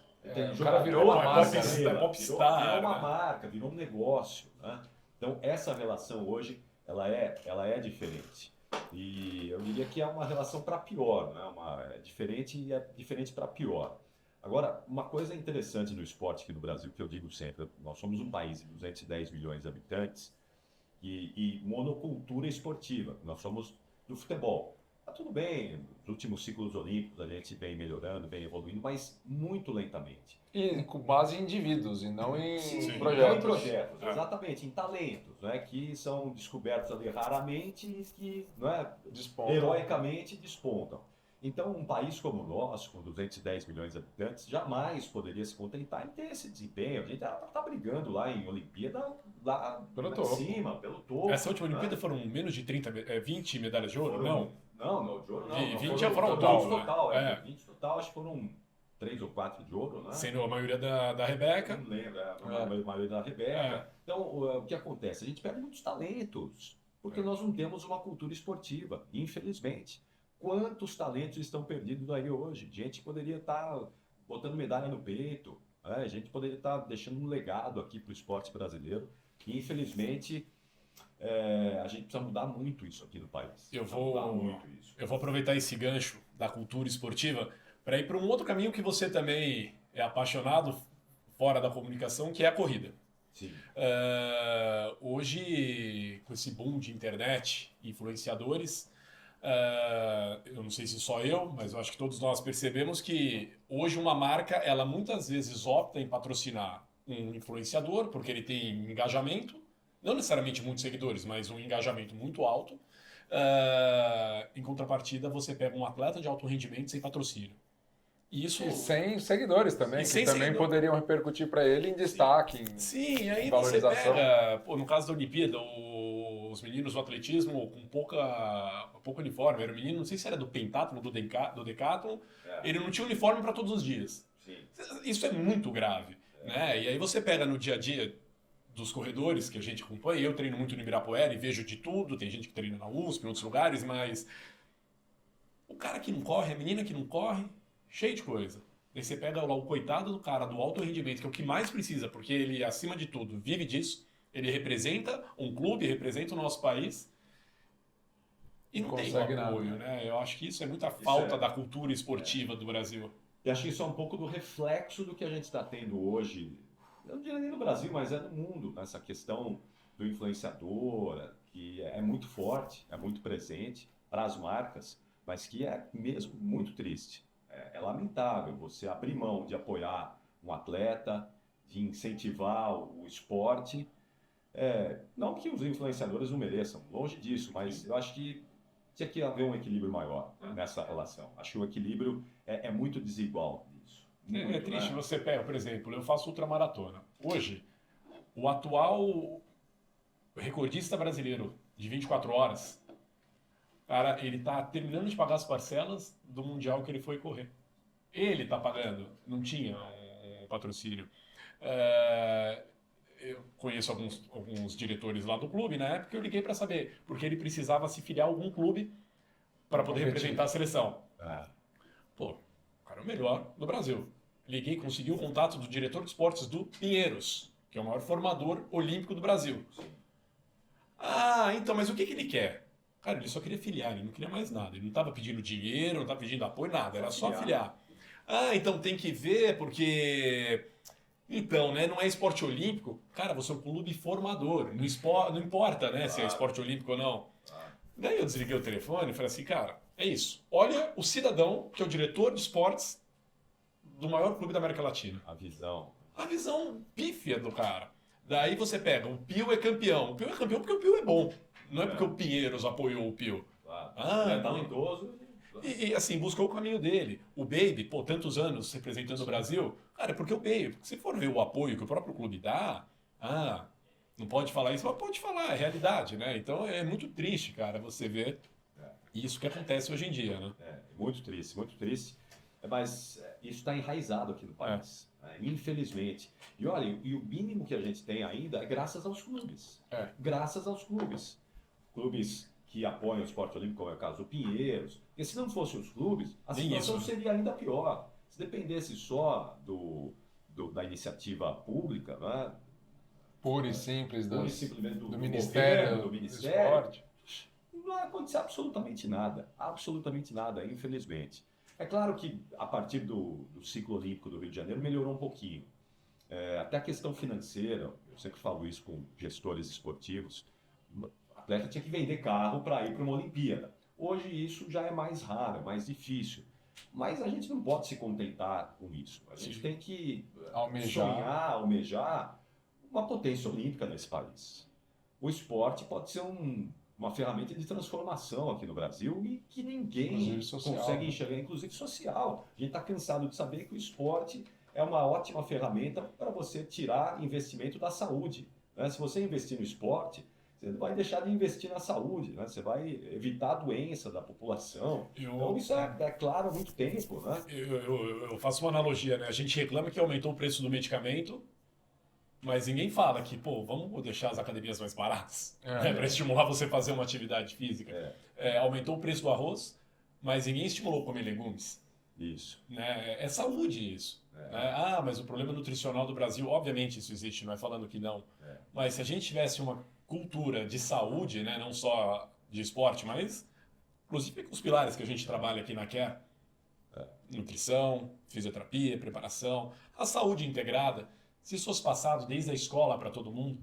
Speaker 1: O cara virou uma marca,
Speaker 2: popstar,
Speaker 3: virou uma marca, virou um negócio. Né? Então essa relação hoje ela é diferente. E eu diria que é uma relação para pior, né? É diferente e é diferente para pior. Agora, uma coisa interessante no esporte aqui no Brasil, que eu digo sempre, nós somos um país de 210 milhões de habitantes e monocultura esportiva. Nós somos do futebol. Tá tudo bem, nos últimos ciclos olímpicos a gente vem melhorando, vem evoluindo, mas muito lentamente.
Speaker 1: E com base em indivíduos e não em
Speaker 2: Sim.
Speaker 1: projetos.
Speaker 3: Não em projetos, exatamente, em talentos, né, que são descobertos ali raramente e que, não é,
Speaker 1: Despontam.
Speaker 3: heroicamente despontam. Então, um país como o nosso, com 210 milhões de habitantes, jamais poderia se contentar em ter esse desempenho. A gente está brigando lá em Olimpíada, lá em cima, pelo topo.
Speaker 2: Essa última Olimpíada foram menos de 20 medalhas de ouro?
Speaker 3: Não, de ouro não.
Speaker 2: 20 já foram
Speaker 3: total,
Speaker 2: né?
Speaker 3: 20 total, acho que foram 3 ou 4 de ouro, né?
Speaker 2: Sendo a maioria da Rebeca.
Speaker 3: Não lembro, a maioria da Rebeca. Então, o que acontece? A gente perde muitos talentos, porque nós não temos uma cultura esportiva, infelizmente. Quantos talentos estão perdidos aí hoje? Gente que poderia estar botando medalha no peito, a gente poderia estar deixando um legado aqui para o esporte brasileiro. E, infelizmente, a gente precisa mudar muito isso aqui no país.
Speaker 2: Eu vou aproveitar esse gancho da cultura esportiva para ir para um outro caminho que você também é apaixonado fora da comunicação, que é a corrida.
Speaker 3: Sim.
Speaker 2: Hoje, com esse boom de internet, influenciadores, eu não sei se só eu, mas eu acho que todos nós percebemos que hoje uma marca, ela muitas vezes opta em patrocinar um influenciador, porque ele tem engajamento, não necessariamente muitos seguidores, mas um engajamento muito alto. Em contrapartida, você pega um atleta de alto rendimento sem patrocínio. Isso...
Speaker 1: E sem seguidores também, que também poderiam repercutir para ele em destaque,
Speaker 2: Sim, aí
Speaker 1: em
Speaker 2: você
Speaker 1: valorização.
Speaker 2: pega, no caso da Olimpíada, os meninos do atletismo com pouco uniforme. Era o menino, não sei se era do pentathlon, do decathlon, ele não tinha uniforme para todos os dias.
Speaker 3: Sim.
Speaker 2: Isso é muito grave. Né? E aí você pega no dia a dia dos corredores que a gente acompanha, eu treino muito no Ibirapuera e vejo de tudo, tem gente que treina na USP, em outros lugares, mas o cara que não corre, a menina que não corre, cheio de coisa. Aí você pega lá o coitado do cara do alto rendimento, que é o que mais precisa, porque ele, acima de tudo, vive disso, ele representa um clube, representa o nosso país e não tem apoio, né? Eu acho que isso é muita falta da cultura esportiva do Brasil.
Speaker 3: E acho que isso é um pouco do reflexo do que a gente está tendo hoje, eu não diria nem no Brasil, mas é no mundo, essa questão do influenciador, que é muito forte, é muito presente para as marcas, mas que é mesmo muito triste. É lamentável você abrir mão de apoiar um atleta, de incentivar o esporte. Não que os influenciadores não mereçam, longe disso, mas eu acho que tinha que haver um equilíbrio maior nessa relação. Acho que o equilíbrio é muito desigual nisso.
Speaker 2: É triste, né? Você pega, por exemplo, eu faço ultramaratona. Hoje, o atual recordista brasileiro de 24 horas, cara, ele está terminando de pagar as parcelas do Mundial que ele foi correr. Ele está pagando, não tinha um patrocínio. Eu conheço alguns diretores lá do clube, na época eu liguei para saber, porque ele precisava se filiar a algum clube para poder representar a seleção. Pô, o cara é o melhor do Brasil. Liguei, consegui o contato do diretor de esportes do Pinheiros, que é o maior formador olímpico do Brasil. Então, mas o que ele quer? Cara, ele só queria filiar, ele não queria mais nada. Ele não estava pedindo dinheiro, não estava pedindo apoio, nada. Era só filiar. Então tem que ver, porque... Então, né, não é esporte olímpico. Cara, você é um clube formador. Não importa, né, se é esporte olímpico ou não. Daí eu desliguei o telefone e falei assim, cara, é isso. Olha o cidadão, que é o diretor de esportes do maior clube da América Latina.
Speaker 3: A visão
Speaker 2: pífia do cara. Daí você pega, o Pio é campeão. O Pio é campeão porque o Pio é bom. Não é porque o Pinheiros apoiou o Pio.
Speaker 3: É talentoso.
Speaker 2: E assim, buscou o caminho dele. O Baby, tantos anos representando o Brasil, cara, é porque o Baby, porque se for ver o apoio que o próprio clube dá, não pode falar isso, mas pode falar, é realidade, né? Então é muito triste, cara, você ver isso que acontece hoje em dia, né?
Speaker 3: Muito triste, muito triste. Mas isso está enraizado aqui no país, infelizmente. E olha, e o mínimo que a gente tem ainda é graças aos clubes. Graças aos clubes. Clubes que apoiam o esporte olímpico, como é o caso do Pinheiros. Porque se não fossem os clubes, a situação seria ainda pior. Se dependesse só da iniciativa pública, né?
Speaker 1: Pura e simples do
Speaker 3: Ministério do
Speaker 1: Esporte,
Speaker 3: não vai acontecer absolutamente nada, infelizmente. É claro que a partir do ciclo olímpico do Rio de Janeiro melhorou um pouquinho. Até a questão financeira, eu sempre falo isso com gestores esportivos, O atleta tinha que vender carro para ir para uma Olimpíada. Hoje isso já é mais raro, é mais difícil. Mas a gente não pode se contentar com isso. A gente tem que almejar uma potência olímpica nesse país. O esporte pode ser uma ferramenta de transformação aqui no Brasil e que ninguém consegue enxergar, inclusive social. A gente está cansado de saber que o esporte é uma ótima ferramenta para você tirar investimento da saúde, né? Se você investir no esporte, você não vai deixar de investir na saúde, né? Você vai evitar a doença da população. Então isso é claro há muito tempo, né?
Speaker 2: Eu faço uma analogia, né? A gente reclama que aumentou o preço do medicamento, mas ninguém fala que, pô, vamos deixar as academias mais baratas, né? Para estimular você a fazer uma atividade física. Aumentou o preço do arroz, mas ninguém estimulou comer legumes.
Speaker 3: Isso.
Speaker 2: Né? É saúde isso. Né? Mas o problema nutricional do Brasil, obviamente isso existe, não é falando que não. Mas se a gente tivesse uma cultura de saúde, né? Não só de esporte, mas inclusive com os pilares que a gente trabalha aqui na Care, nutrição, fisioterapia, preparação, a saúde integrada, se isso fosse passado desde a escola para todo mundo,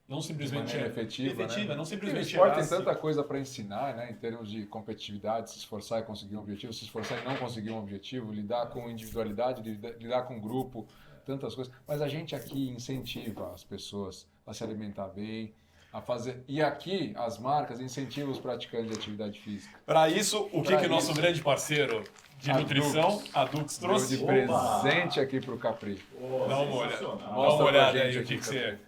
Speaker 2: não simplesmente
Speaker 1: de maneira efetiva, né?
Speaker 2: não simplesmente
Speaker 1: o esporte tem tanta coisa para ensinar, né? Em termos de competitividade, se esforçar e conseguir um objetivo, se esforçar e não conseguir um objetivo, lidar com individualidade, lidar com grupo, tantas coisas. Mas a gente aqui incentiva as pessoas a se alimentar bem, a fazer. E aqui as marcas incentivam os praticantes de atividade física.
Speaker 2: Para isso, o que nosso grande parceiro de nutrição, a Dux, trouxe
Speaker 1: de presente aqui para o Capri.
Speaker 2: Dá uma olhada aí o que você...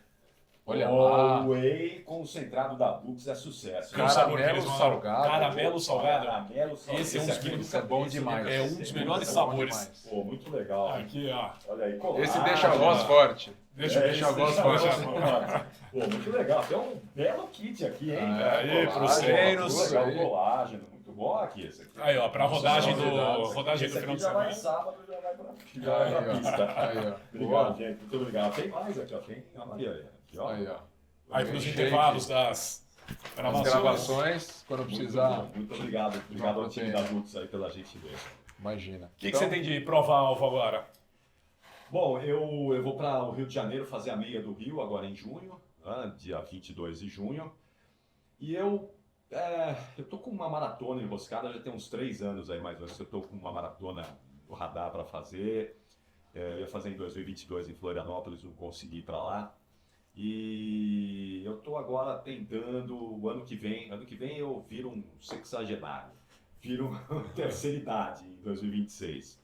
Speaker 3: Olha lá. O whey concentrado da Dux é sucesso.
Speaker 1: Caramelo salgado.
Speaker 2: Caramelo salgado.
Speaker 3: Esse
Speaker 2: é um dos
Speaker 1: é bom demais.
Speaker 2: É um dos melhores sabores.
Speaker 3: Pô, muito legal.
Speaker 2: Aqui, ó.
Speaker 3: Olha aí,
Speaker 1: esse deixa a voz forte.
Speaker 2: Deixa a voz forte.
Speaker 3: Pô, muito legal. Tem um belo kit aqui, hein?
Speaker 2: Aí, pros treinos.
Speaker 3: Colágeno. Muito bom aqui esse aqui.
Speaker 2: Aí, ó, pra rodagem do final de semana.
Speaker 3: Já vai sábado, já vai pra pista.
Speaker 1: Aí, ó.
Speaker 3: Obrigado, gente. Muito obrigado. Tem mais aqui, ó. Tem a Maria aí.
Speaker 1: Aí, ó.
Speaker 2: Aí pros intervalos das
Speaker 1: gravações, quando precisar.
Speaker 3: Muito obrigado. Obrigado ao time da Dux aí pela gentileza.
Speaker 1: Imagina.
Speaker 2: O que você tem de prova-alvo agora?
Speaker 3: Bom, eu vou para o Rio de Janeiro fazer a meia do Rio agora em junho, né, dia 22 de junho. E eu tô com uma maratona enroscada, já tem uns 3 anos aí mais ou menos que eu tô com uma maratona no radar para fazer. Eu ia fazer em 2022 em Florianópolis, não consegui ir para lá. E eu tô agora tentando, ano que vem eu viro um sexagenário, viro terceira idade em 2026.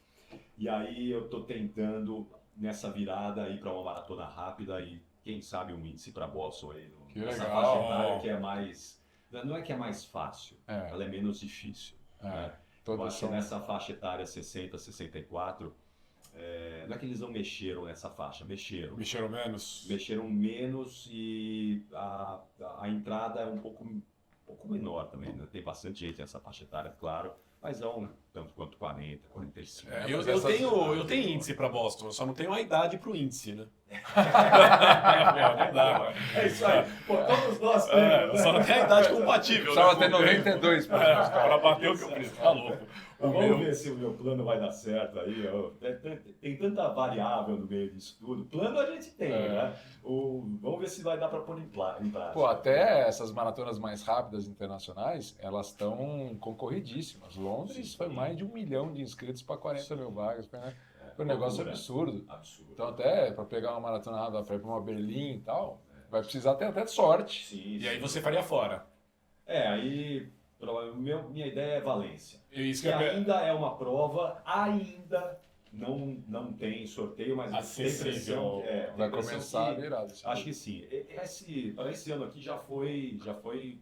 Speaker 3: E aí eu tô tentando nessa virada ir para uma maratona rápida e quem sabe um índice para Boston aí. Essa faixa etária que é mais, não é que é mais fácil, ela é menos difícil. Né? Eu acho que nessa faixa etária 60, 64, não é que eles não mexeram nessa faixa, mexeram.
Speaker 2: Mexeram menos?
Speaker 3: Mexeram menos e a entrada é um pouco menor também, né? Tem bastante gente nessa faixa etária, claro, mas não tanto quanto 40, 45.
Speaker 2: Eu tenho índice para Boston, eu só não tenho a idade para o índice, né?
Speaker 3: É isso aí. Pô, todos nós temos.
Speaker 2: Eu só não tenho a idade compatível.
Speaker 1: Só tem 92
Speaker 2: para bater o que eu preciso. Tá louco.
Speaker 3: Vamos ver se o meu plano vai dar certo aí. Tem tanta variável no meio disso tudo. Plano a gente tem, né? Vamos ver se vai dar para pôr em prática.
Speaker 1: Pô, até essas maratonas mais rápidas internacionais, elas estão concorridíssimas. Londres foi mais de 1 milhão de inscritos para 40 mil vagas. Foi um negócio absurdo. Então até para pegar uma maratona rápida, para ir para uma Berlim e tal, vai precisar ter até de sorte.
Speaker 3: Sim,
Speaker 2: e aí você faria fora.
Speaker 3: Aí minha ideia é Valência.
Speaker 2: Que
Speaker 3: ainda é uma prova, ainda não tem sorteio, mas tem pressão.
Speaker 1: Vai começar virado.
Speaker 3: Acho que sim. Para esse ano aqui já foi,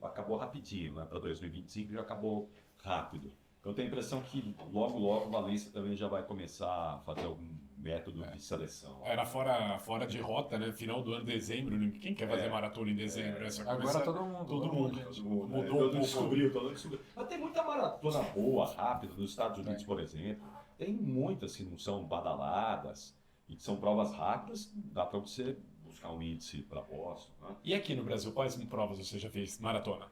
Speaker 3: acabou rapidinho, né? Para 2025 já acabou rápido. Eu tenho a impressão que logo Valência também já vai começar a fazer algum método de seleção.
Speaker 2: Era fora de rota, né? Final do ano, dezembro. Quem quer fazer maratona em dezembro?
Speaker 1: Agora todo mundo.
Speaker 2: Mudou
Speaker 3: todo mundo descobriu. Mas tem muita maratona boa, rápida, nos Estados Unidos, por exemplo. Tem muitas que não são badaladas e que são provas rápidas. Dá para você buscar um índice para Boston. Né?
Speaker 2: E aqui no Brasil, quais provas você já fez? Maratona?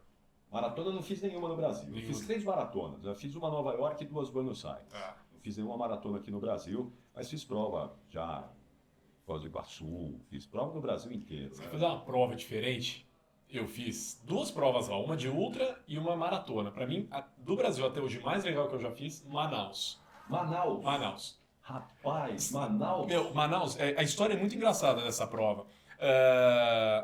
Speaker 3: Maratona eu não fiz nenhuma no Brasil. Eu fiz 3 maratonas. Eu fiz uma em Nova York e 2 em Buenos Aires. Não fiz nenhuma maratona aqui no Brasil, mas fiz prova já em Foz do Iguaçu, fiz prova no Brasil inteiro.
Speaker 2: Você quer fazer uma prova diferente? Eu fiz 2 provas lá, uma de ultra e uma maratona. Para mim, do Brasil até hoje, mais legal que eu já fiz, Manaus.
Speaker 3: Manaus. Rapaz, Manaus.
Speaker 2: Meu, Manaus, a história é muito engraçada dessa prova.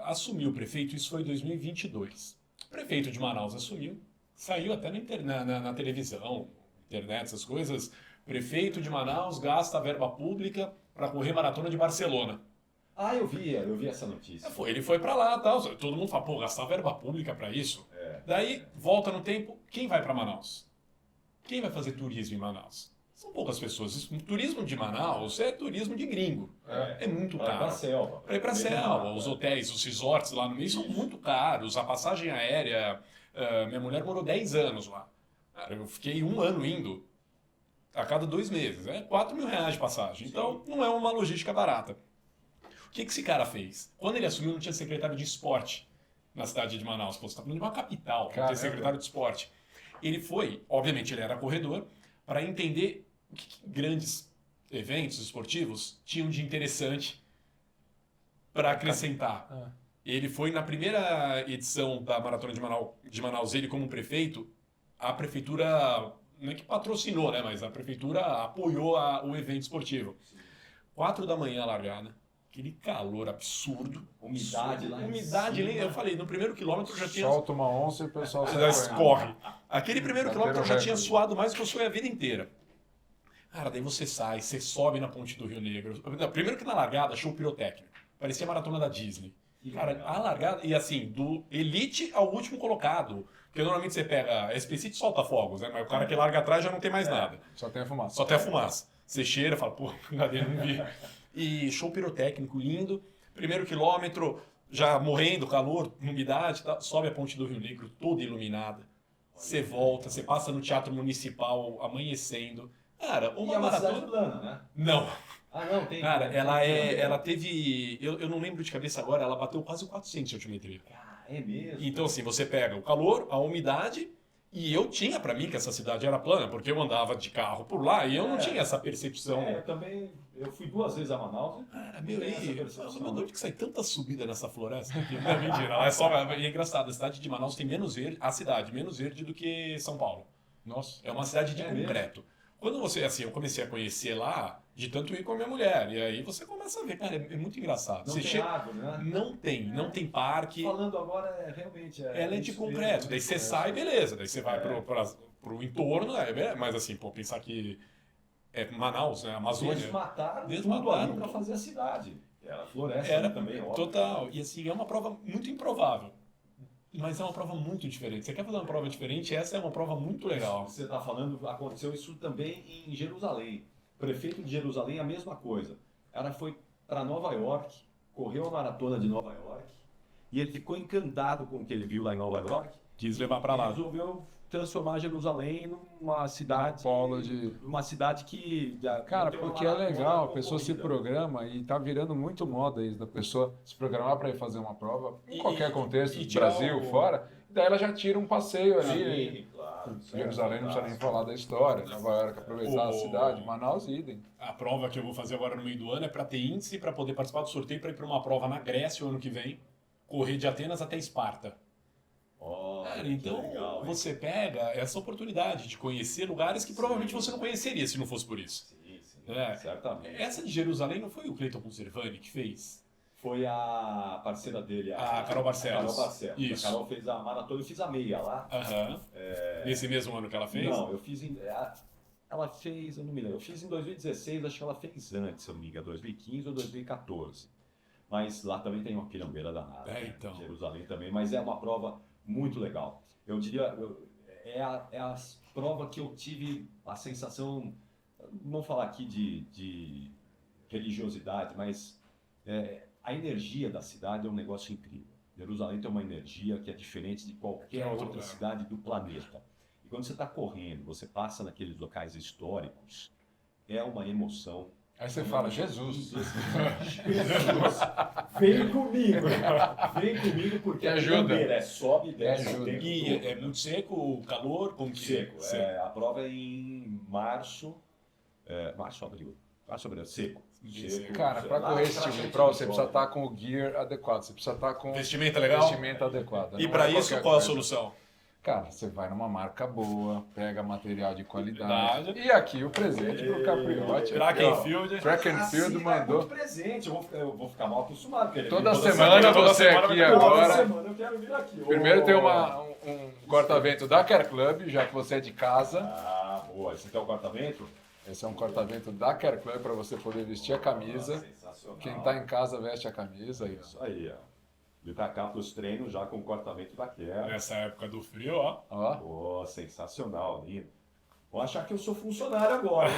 Speaker 2: Assumiu o prefeito, isso foi em 2022. O prefeito de Manaus assumiu, saiu até na televisão, internet, essas coisas. Prefeito de Manaus gasta a verba pública para correr maratona de Barcelona.
Speaker 3: Ah, eu vi essa notícia.
Speaker 2: Ele foi para lá, tal. Todo mundo fala, pô, gastar verba pública para isso. Daí, volta no tempo, quem vai para Manaus? Quem vai fazer turismo em Manaus? São poucas pessoas. O turismo de Manaus é turismo de gringo. É muito caro.
Speaker 3: Para a selva.
Speaker 2: Para ir para a selva. Os hotéis, os resorts lá no meio são muito caros. A passagem aérea... minha mulher morou 10 anos lá. Cara, eu fiquei 1 ano indo a cada 2 meses. É R$4.000 de passagem. Então, não é uma logística barata. O que esse cara fez? Quando ele assumiu, não tinha secretário de esporte na cidade de Manaus. Pô, você está falando de uma capital, não tem secretário de esporte. Ele foi, obviamente ele era corredor, para entender o que grandes eventos esportivos tinham de interessante para acrescentar. Ele foi na primeira edição da Maratona de Manaus, ele como prefeito, a prefeitura, não é que patrocinou, né, mas a prefeitura apoiou o evento esportivo. 4 da manhã a largada. Aquele calor absurdo.
Speaker 3: Umidade lá.
Speaker 2: Umidade, eu falei, no primeiro quilômetro já tinha...
Speaker 1: Solta uma onça e o pessoal
Speaker 2: já
Speaker 1: sai
Speaker 2: escorre. Aquele primeiro quilômetro eu já tinha
Speaker 1: recorde.
Speaker 2: suado mais do que eu suei a vida inteira. Cara, daí você sai, você sobe na ponte do Rio Negro. Primeiro que na largada, show pirotécnico. Parecia a maratona da Disney. Cara, a largada, e assim, do elite ao último colocado. Porque normalmente você pega SPC e solta fogos, né? Mas o cara que larga atrás já não tem mais nada.
Speaker 1: Só tem a fumaça.
Speaker 2: Só tem a fumaça. Você cheira e fala, pô, cadê? Não vi. E show pirotécnico lindo. Primeiro quilômetro, já morrendo, calor, umidade, tá? Sobe a ponte do Rio Negro, toda iluminada. Você volta, você passa no Teatro Municipal, amanhecendo. Cara,
Speaker 3: E é uma cidade plana, né?
Speaker 2: Não.
Speaker 3: Ah, não, tem.
Speaker 2: Cara, ela teve... Eu não lembro de cabeça agora, ela bateu quase 400 de altimetria.
Speaker 3: É mesmo?
Speaker 2: Então, assim, você pega o calor, a umidade... E eu tinha pra mim que essa cidade era plana, porque eu andava de carro por lá e eu não tinha essa percepção.
Speaker 3: Eu também, eu fui 2 vezes a Manaus.
Speaker 2: Meu, de que sai tanta subida nessa floresta aqui. Não é mentira, ela é engraçado, a cidade de Manaus tem menos verde, menos verde do que São Paulo.
Speaker 1: Nossa.
Speaker 2: É uma cidade de concreto. Quando você, assim, eu comecei a conhecer lá, de tanto ir com a minha mulher, e aí você começa a ver, cara, é muito engraçado.
Speaker 3: Não
Speaker 2: você
Speaker 3: tem água, né?
Speaker 2: Não tem parque.
Speaker 3: Falando agora, realmente...
Speaker 2: Ela é de concreto, daí você sai, beleza, daí você vai pro entorno, mas assim, pô, pensar que é Manaus, né, Amazônia...
Speaker 3: Desmataram
Speaker 2: Desmataram
Speaker 3: para fazer a cidade. Era floresta
Speaker 2: era
Speaker 3: também, óbvio.
Speaker 2: total. E assim, é uma prova muito improvável. Mas é uma prova muito diferente. Você quer fazer uma prova diferente? Essa é uma prova muito legal.
Speaker 3: Você está falando, aconteceu isso também em Jerusalém. O prefeito de Jerusalém, a mesma coisa. Ela foi para Nova York, correu a maratona de Nova York, e ele ficou encantado com o que ele viu lá em Nova York.
Speaker 2: Quis levar para lá.
Speaker 3: Resolveu transformar Jerusalém numa cidade...
Speaker 1: Polo de...
Speaker 3: Uma cidade que...
Speaker 1: Cara, porque é legal, a pessoa se programa e tá virando muito moda isso, da pessoa se programar para ir fazer uma prova, em qualquer contexto, Brasil, fora, daí ela já tira um passeio ali.
Speaker 3: Claro.
Speaker 1: Jerusalém não precisa nem falar da história, Nova York aproveitar a cidade, Manaus idem.
Speaker 2: A prova que eu vou fazer agora no meio do ano é para ter índice, para poder participar do sorteio, para ir para uma prova na Grécia o ano que vem, correr de Atenas até Esparta. Cara, então
Speaker 3: legal,
Speaker 2: você pega essa oportunidade de conhecer lugares que provavelmente você não conheceria se não fosse por isso.
Speaker 3: Sim, certamente.
Speaker 2: Essa de Jerusalém não foi o Cleiton Conservani que fez?
Speaker 3: Foi a parceira dele,
Speaker 2: A Carol Barcelos. Isso.
Speaker 3: A Carol fez a maratona, eu fiz a meia lá.
Speaker 2: Nesse mesmo ano que ela fez?
Speaker 3: Não, eu fiz ela fez, eu não me lembro, eu fiz em 2016, acho que ela fez antes, se eu não me engano, 2015 ou 2014. Mas lá também tem uma pilhambeira danada.
Speaker 2: Então.
Speaker 3: Jerusalém também, mas é uma prova muito legal. Eu diria, é a prova que eu tive a sensação, não vou falar aqui de religiosidade, mas a energia da cidade é um negócio incrível. Jerusalém tem uma energia que é diferente de qualquer outra cidade do planeta. E quando você está correndo, você passa naqueles locais históricos, é uma emoção.
Speaker 1: Aí você fala, Jesus.
Speaker 3: Jesus, vem comigo porque
Speaker 1: ajuda.
Speaker 3: sobe e desce.
Speaker 2: E é muito seco, o calor, como que
Speaker 3: seco. A prova é em março, abril, seco.
Speaker 1: Cara, para correr esse tipo de prova, você precisa estar com o gear adequado, você precisa estar com
Speaker 2: vestimenta legal?
Speaker 1: vestimenta adequada.
Speaker 2: E para isso, qual a solução?
Speaker 1: Cara, você vai numa marca boa, pega material de qualidade. E aqui o presente pro Capriotti.
Speaker 2: Track and Field.
Speaker 1: Track and Field mandou.
Speaker 3: Presente, eu vou ficar mal acostumado.
Speaker 1: Toda semana você aqui agora.
Speaker 3: Toda semana eu quero vir aqui.
Speaker 1: Primeiro tem um corta-vento da Care Club, já que você é de casa.
Speaker 3: Ah, boa. Esse aqui é o corta-vento?
Speaker 1: Esse é um corta-vento da Care Club para você poder vestir a camisa.
Speaker 3: Sensacional.
Speaker 1: Quem tá em casa veste a camisa.
Speaker 3: Isso aí, ó. E pra cá pros treinos já com o corta-vento da Care.
Speaker 2: Nessa época do frio, ó.
Speaker 3: Pô, sensacional, lindo. Vou achar que eu sou funcionário agora.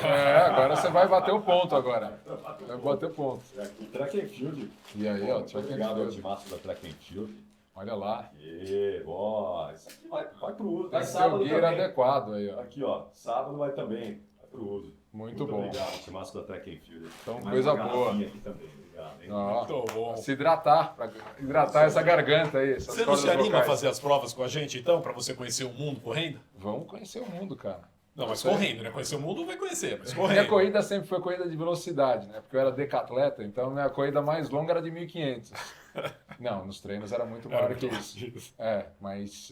Speaker 1: Agora você vai bater o ponto agora. Vai bater o ponto.
Speaker 3: Track and Field.
Speaker 1: E aí, ó, Track and
Speaker 3: Obrigado ao
Speaker 1: Field.
Speaker 3: timaço da Track and Field.
Speaker 1: Olha lá.
Speaker 3: Ó, isso aqui vai pro uso.
Speaker 1: Tem
Speaker 3: Vai
Speaker 1: que ter
Speaker 3: sábado
Speaker 1: o gear
Speaker 3: também.
Speaker 1: adequado aí, ó.
Speaker 3: Aqui, ó. Sábado vai também. Vai pro uso.
Speaker 1: Muito bom.
Speaker 3: Obrigado, timaço da Track and Field.
Speaker 1: Então,
Speaker 3: Tem mais
Speaker 1: coisa
Speaker 3: uma
Speaker 1: boa.
Speaker 3: garrafinha aqui também. Obrigado, hein?
Speaker 1: Ó,
Speaker 2: Muito bom.
Speaker 1: se hidratar, para hidratar essa garganta aí. Essas
Speaker 2: Você não
Speaker 1: cordas
Speaker 2: se anima a
Speaker 1: vocais.
Speaker 2: fazer as provas com a gente, então, para você conhecer o mundo correndo?
Speaker 1: Vamos conhecer o mundo, cara.
Speaker 2: Não, mas
Speaker 1: Isso aí.
Speaker 2: correndo, né? Conhecer o mundo vai conhecer, mas
Speaker 1: Minha
Speaker 2: correndo.
Speaker 1: corrida sempre foi corrida de velocidade, né? Porque eu era decatleta, então minha corrida mais longa era de 1.500. Não, nos treinos era muito maior que isso. Mas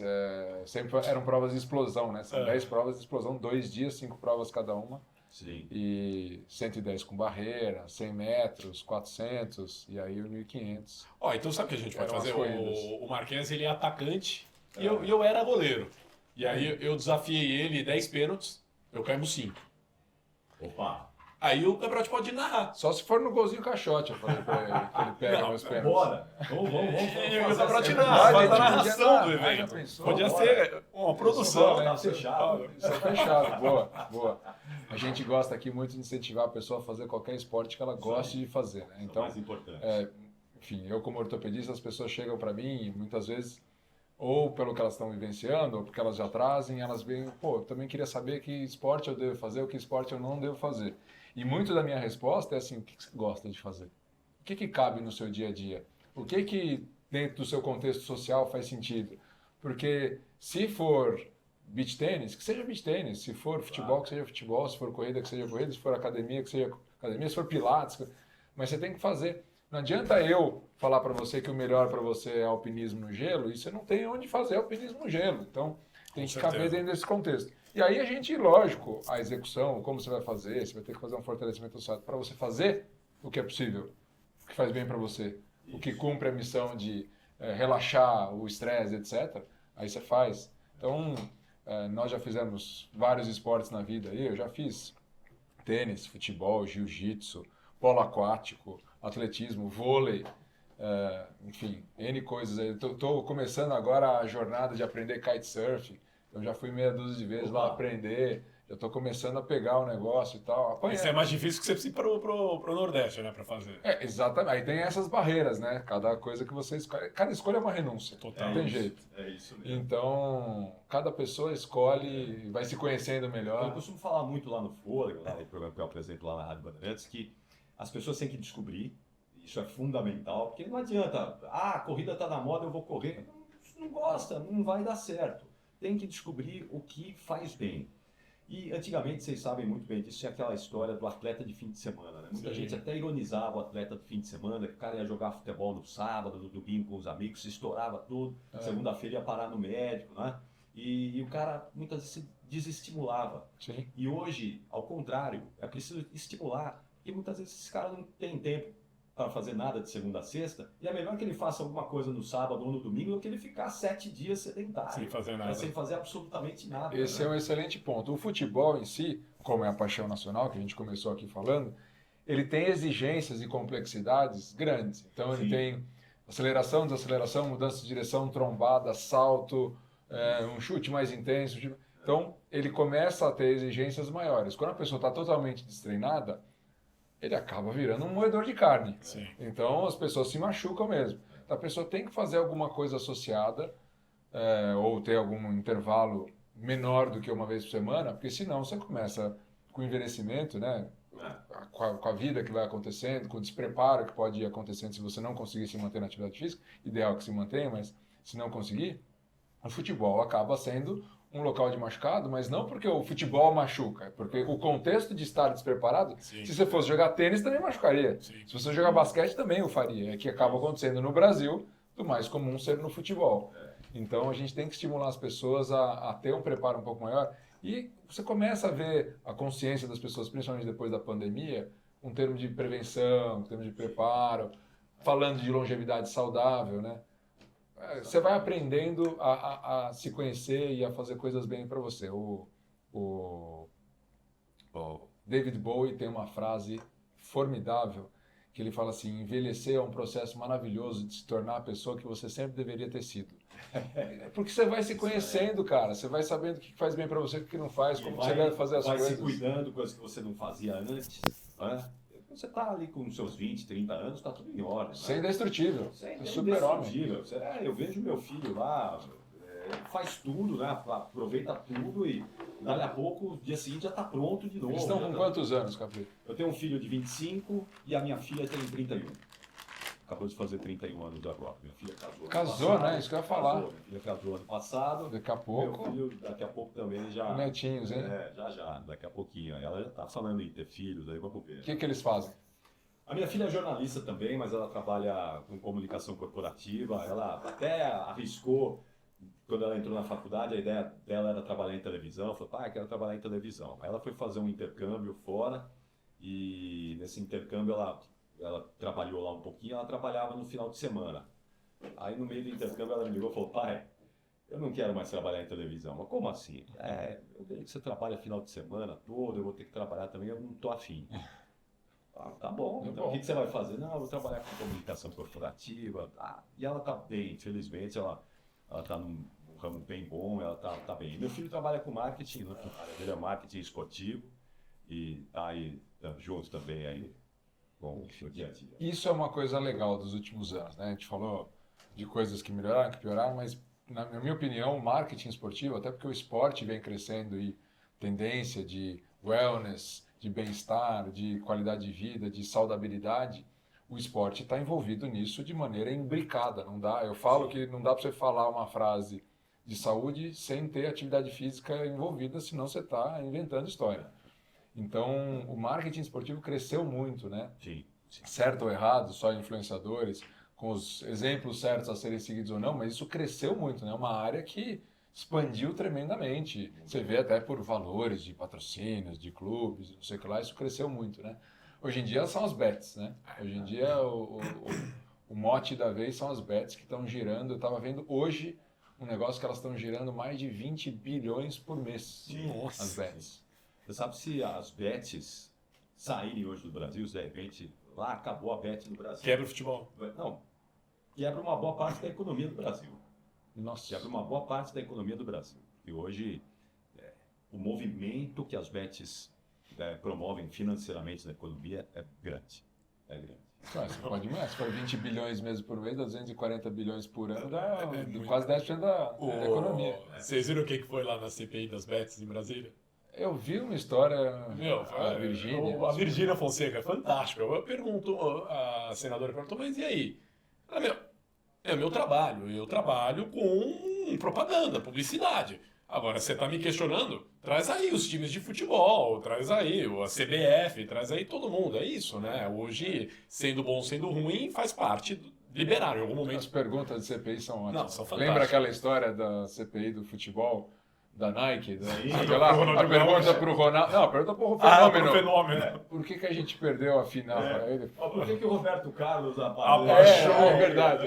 Speaker 1: sempre eram provas de explosão, né? São 10 provas de explosão, 2 dias, 5 provas cada uma.
Speaker 3: Sim.
Speaker 1: E 110 com barreira, 100 metros, 400 e aí o 1.500.
Speaker 2: Ó, então sabe o que a gente vai
Speaker 1: Eram as
Speaker 2: fazer?
Speaker 1: corridas.
Speaker 2: O Marquinhos, ele é atacante e eu era goleiro. E aí eu desafiei ele 10 pênaltis, eu caímos 5.
Speaker 3: Opa.
Speaker 2: Aí o Capriotti pode narrar.
Speaker 1: Só se for no golzinho caixote, eu falei pra ele, que ele pega
Speaker 2: Não,
Speaker 1: meus pênaltis.
Speaker 3: Bora. Vamos
Speaker 2: E o
Speaker 3: fazer
Speaker 2: Capriotti
Speaker 3: essa-
Speaker 2: narra, faz a
Speaker 1: Podia
Speaker 2: narração
Speaker 1: narrar,
Speaker 2: do
Speaker 1: já
Speaker 2: evento.
Speaker 1: pensou?
Speaker 2: Podia
Speaker 3: Bora.
Speaker 2: ser uma produção.
Speaker 3: Tá fechado.
Speaker 1: Isso é fechado, boa. A gente gosta aqui muito de incentivar a pessoa a fazer qualquer esporte que ela goste de fazer, né?
Speaker 3: Então,
Speaker 1: Então,
Speaker 3: mais importante.
Speaker 1: enfim, eu como ortopedista, as pessoas chegam para mim e muitas vezes, ou pelo que elas estão vivenciando, ou porque elas já trazem, elas veem, pô, eu também queria saber que esporte eu devo fazer, o que esporte eu não devo fazer. E muito da minha resposta é assim, o que você gosta de fazer? O que cabe no seu dia a dia? O que dentro do seu contexto social faz sentido? Porque se for beach tênis, que seja beach tênis, se for futebol, que seja futebol, se for corrida, que seja corrida, se for academia, que seja academia, se for pilates, mas você tem que fazer. Não adianta eu falar para você que o melhor para você é alpinismo no gelo e você não tem onde fazer alpinismo no gelo. Então, tem que caber dentro desse contexto. E aí a gente, lógico, a execução, como você vai fazer, você vai ter que fazer um fortalecimento associado para você fazer o que é possível, o que faz bem para você, o que cumpre a missão de relaxar o estresse, etc. Aí você faz. Então, nós já fizemos vários esportes na vida. Eu já fiz tênis, futebol, jiu-jitsu, polo aquático, atletismo, vôlei, enfim, N coisas. Estou começando agora a jornada de aprender kitesurf. Eu já fui meia dúzia de vezes lá aprender. Eu estou começando a pegar o negócio e tal.
Speaker 2: Isso é mais difícil que você precisa ir pro Nordeste, né, para fazer.
Speaker 1: Exatamente. Aí tem essas barreiras, né? Cada coisa que você escolhe. Cada escolha é uma renúncia.
Speaker 2: Total.
Speaker 1: Não tem jeito.
Speaker 3: É isso mesmo.
Speaker 1: Então, cada pessoa escolhe e vai se conhecendo
Speaker 3: Eu
Speaker 1: melhor.
Speaker 3: costumo falar muito lá no Fôlego, lá no programa que eu apresento lá na Rádio Bandeirantes, que as pessoas têm que descobrir, isso é fundamental, porque não adianta, a corrida está na moda, eu vou correr. Não gosta, não vai dar certo. Tem que descobrir o que faz bem. E antigamente, vocês sabem muito bem disso, tinha aquela história do atleta de fim de semana. Né? Muita gente até ironizava o atleta do fim de semana, que o cara ia jogar futebol no sábado, no domingo com os amigos, se estourava tudo, segunda-feira ia parar no médico, né? E o cara muitas vezes se desestimulava.
Speaker 1: Sim.
Speaker 3: E hoje, ao contrário, é preciso estimular, porque muitas vezes esse cara não tem tempo para fazer nada de segunda a sexta, e é melhor que ele faça alguma coisa no sábado ou no domingo do que ele ficar 7 dias sedentário.
Speaker 2: Sem fazer nada.
Speaker 3: Sem fazer absolutamente nada.
Speaker 1: Esse
Speaker 3: né?
Speaker 1: é um excelente ponto. O futebol em si, como é a paixão nacional, que a gente começou aqui falando, ele tem exigências e complexidades grandes. Então ele
Speaker 3: Sim.
Speaker 1: tem aceleração, desaceleração, mudança de direção, trombada, salto, um chute mais intenso. Então ele começa a ter exigências maiores. Quando a pessoa está totalmente destreinada, ele acaba virando um moedor de carne.
Speaker 2: Sim.
Speaker 1: Então as pessoas se machucam mesmo. Então, a pessoa tem que fazer alguma coisa associada ou ter algum intervalo menor do que uma vez por semana, porque senão você começa com o envelhecimento, né? Com a vida que vai acontecendo, com o despreparo que pode ir acontecendo se você não conseguir se manter na atividade física, ideal que se mantenha, mas se não conseguir, o futebol acaba sendo um local de machucado, mas não porque o futebol machuca, é porque o contexto de estar despreparado,
Speaker 2: Sim.
Speaker 1: se você fosse jogar tênis também machucaria.
Speaker 2: Sim.
Speaker 1: Se você jogar basquete também o faria, é que acaba acontecendo no Brasil, do mais comum ser no futebol. Então a gente tem que estimular as pessoas a ter um preparo um pouco maior e você começa a ver a consciência das pessoas, principalmente depois da pandemia, um termo de prevenção, um termo de preparo, falando de longevidade saudável, né? Você vai aprendendo a se conhecer e a fazer coisas bem para você. O David Bowie tem uma frase formidável que ele fala assim: envelhecer é um processo maravilhoso de se tornar a pessoa que você sempre deveria ter sido. Porque você vai se conhecendo, cara. Você vai sabendo o que faz bem para você, o que não faz, como você deve fazer as coisas.
Speaker 3: Vai se cuidando, coisas que você não fazia antes, né? Você está ali com os seus 20, 30 anos, está tudo em ordem.
Speaker 1: Você é
Speaker 3: né?
Speaker 1: indestrutível.
Speaker 3: Você é
Speaker 1: super-homem.
Speaker 3: indestrutível. Eu vejo meu filho lá, faz tudo, né? Aproveita tudo e dali a pouco, no dia seguinte já está pronto de novo.
Speaker 1: Eles estão com quantos anos, Capri?
Speaker 3: Eu tenho um filho de 25 e a minha filha tem 31. Acabou de fazer 31 anos agora. Minha filha casou.
Speaker 1: Casou,
Speaker 3: ano passado.
Speaker 1: né? Isso que eu ia falar.
Speaker 3: Casou. Minha filha casou ano passado.
Speaker 1: Daqui a pouco.
Speaker 3: Meu filho, daqui a pouco também já.
Speaker 1: Netinhos, hein?
Speaker 3: Já, daqui a pouquinho. Ela já tá falando em ter filhos, aí vamos ver.
Speaker 1: O que eles fazem?
Speaker 3: A minha filha é jornalista também, mas ela trabalha com comunicação corporativa. Ela até arriscou, quando ela entrou na faculdade, a ideia dela era trabalhar em televisão. Ela falou, pai, quero trabalhar em televisão. Aí ela foi fazer um intercâmbio fora e nesse intercâmbio ela trabalhou lá um pouquinho, ela trabalhava no final de semana. Aí no meio do intercâmbio ela me ligou e falou, pai, eu não quero mais trabalhar em televisão. Mas como assim? Eu vejo que você trabalha final de semana todo, eu vou ter que trabalhar também, eu não tô afim. Tá bom, então o que você vai fazer? Não, eu vou trabalhar com comunicação corporativa. E ela tá bem, infelizmente, ela tá num ramo bem bom, ela tá bem. Meu filho trabalha com marketing, né? Ele é marketing esportivo e tá aí junto também aí com o dia a dia.
Speaker 1: Isso é uma coisa legal dos últimos anos, né? A gente falou de coisas que melhoraram, que pioraram, mas na minha opinião, o marketing esportivo, até porque o esporte vem crescendo e tendência de wellness, de bem-estar, de qualidade de vida, de saudabilidade, o esporte está envolvido nisso de maneira imbricada. Não dá, eu falo que não dá para você falar uma frase de saúde sem ter atividade física envolvida, senão você está inventando história. Então, o marketing esportivo cresceu muito, né?
Speaker 3: Sim.
Speaker 1: Certo ou errado, só influenciadores, com os exemplos certos a serem seguidos ou não, mas isso cresceu muito, né? Uma área que expandiu tremendamente. Você vê até por valores de patrocínios, de clubes, não sei o que lá, isso cresceu muito, né? Hoje em dia são as bets, né? Hoje em dia o mote da vez são as bets que estão girando. Eu estava vendo hoje um negócio que elas estão girando mais de 20 bilhões por mês.
Speaker 2: Nossa.
Speaker 1: As bets.
Speaker 3: Você sabe se as bets saírem hoje do Brasil, de repente, lá acabou a bet no Brasil.
Speaker 2: Quebra o futebol.
Speaker 3: Não, quebra uma boa parte da economia do Brasil.
Speaker 1: Nossa.
Speaker 3: Quebra uma boa parte da economia do Brasil. E hoje, o movimento que as bets promovem financeiramente na economia é grande. É grande.
Speaker 1: Você pode mais, se for 20 bilhões mesmo por mês, 240 bilhões por ano, dá quase 10% da economia.
Speaker 2: Vocês viram o que foi lá na CPI das bets em Brasília?
Speaker 1: Eu vi uma história, a Virgínia.
Speaker 2: A Virgínia Fonseca, fantástico. Eu pergunto, a senadora perguntou, mas e aí? É meu trabalho. Eu trabalho com propaganda, publicidade. Agora, você está me questionando? Traz aí os times de futebol, traz aí a CBF, traz aí todo mundo. É isso, né? Hoje, sendo bom, sendo ruim, faz parte. Liberaram em algum momento.
Speaker 1: As perguntas de CPI são ótimas.
Speaker 2: Não, são fantásticas.
Speaker 1: Lembra aquela história da CPI do futebol? Da Nike?
Speaker 2: Sim,
Speaker 1: A pergunta para o Ronaldo. Não, a pergunta para o
Speaker 2: Pro Fenômeno.
Speaker 1: Por que a gente perdeu a final para ele?
Speaker 3: Por que o Roberto Carlos
Speaker 2: abaixou?
Speaker 1: É verdade.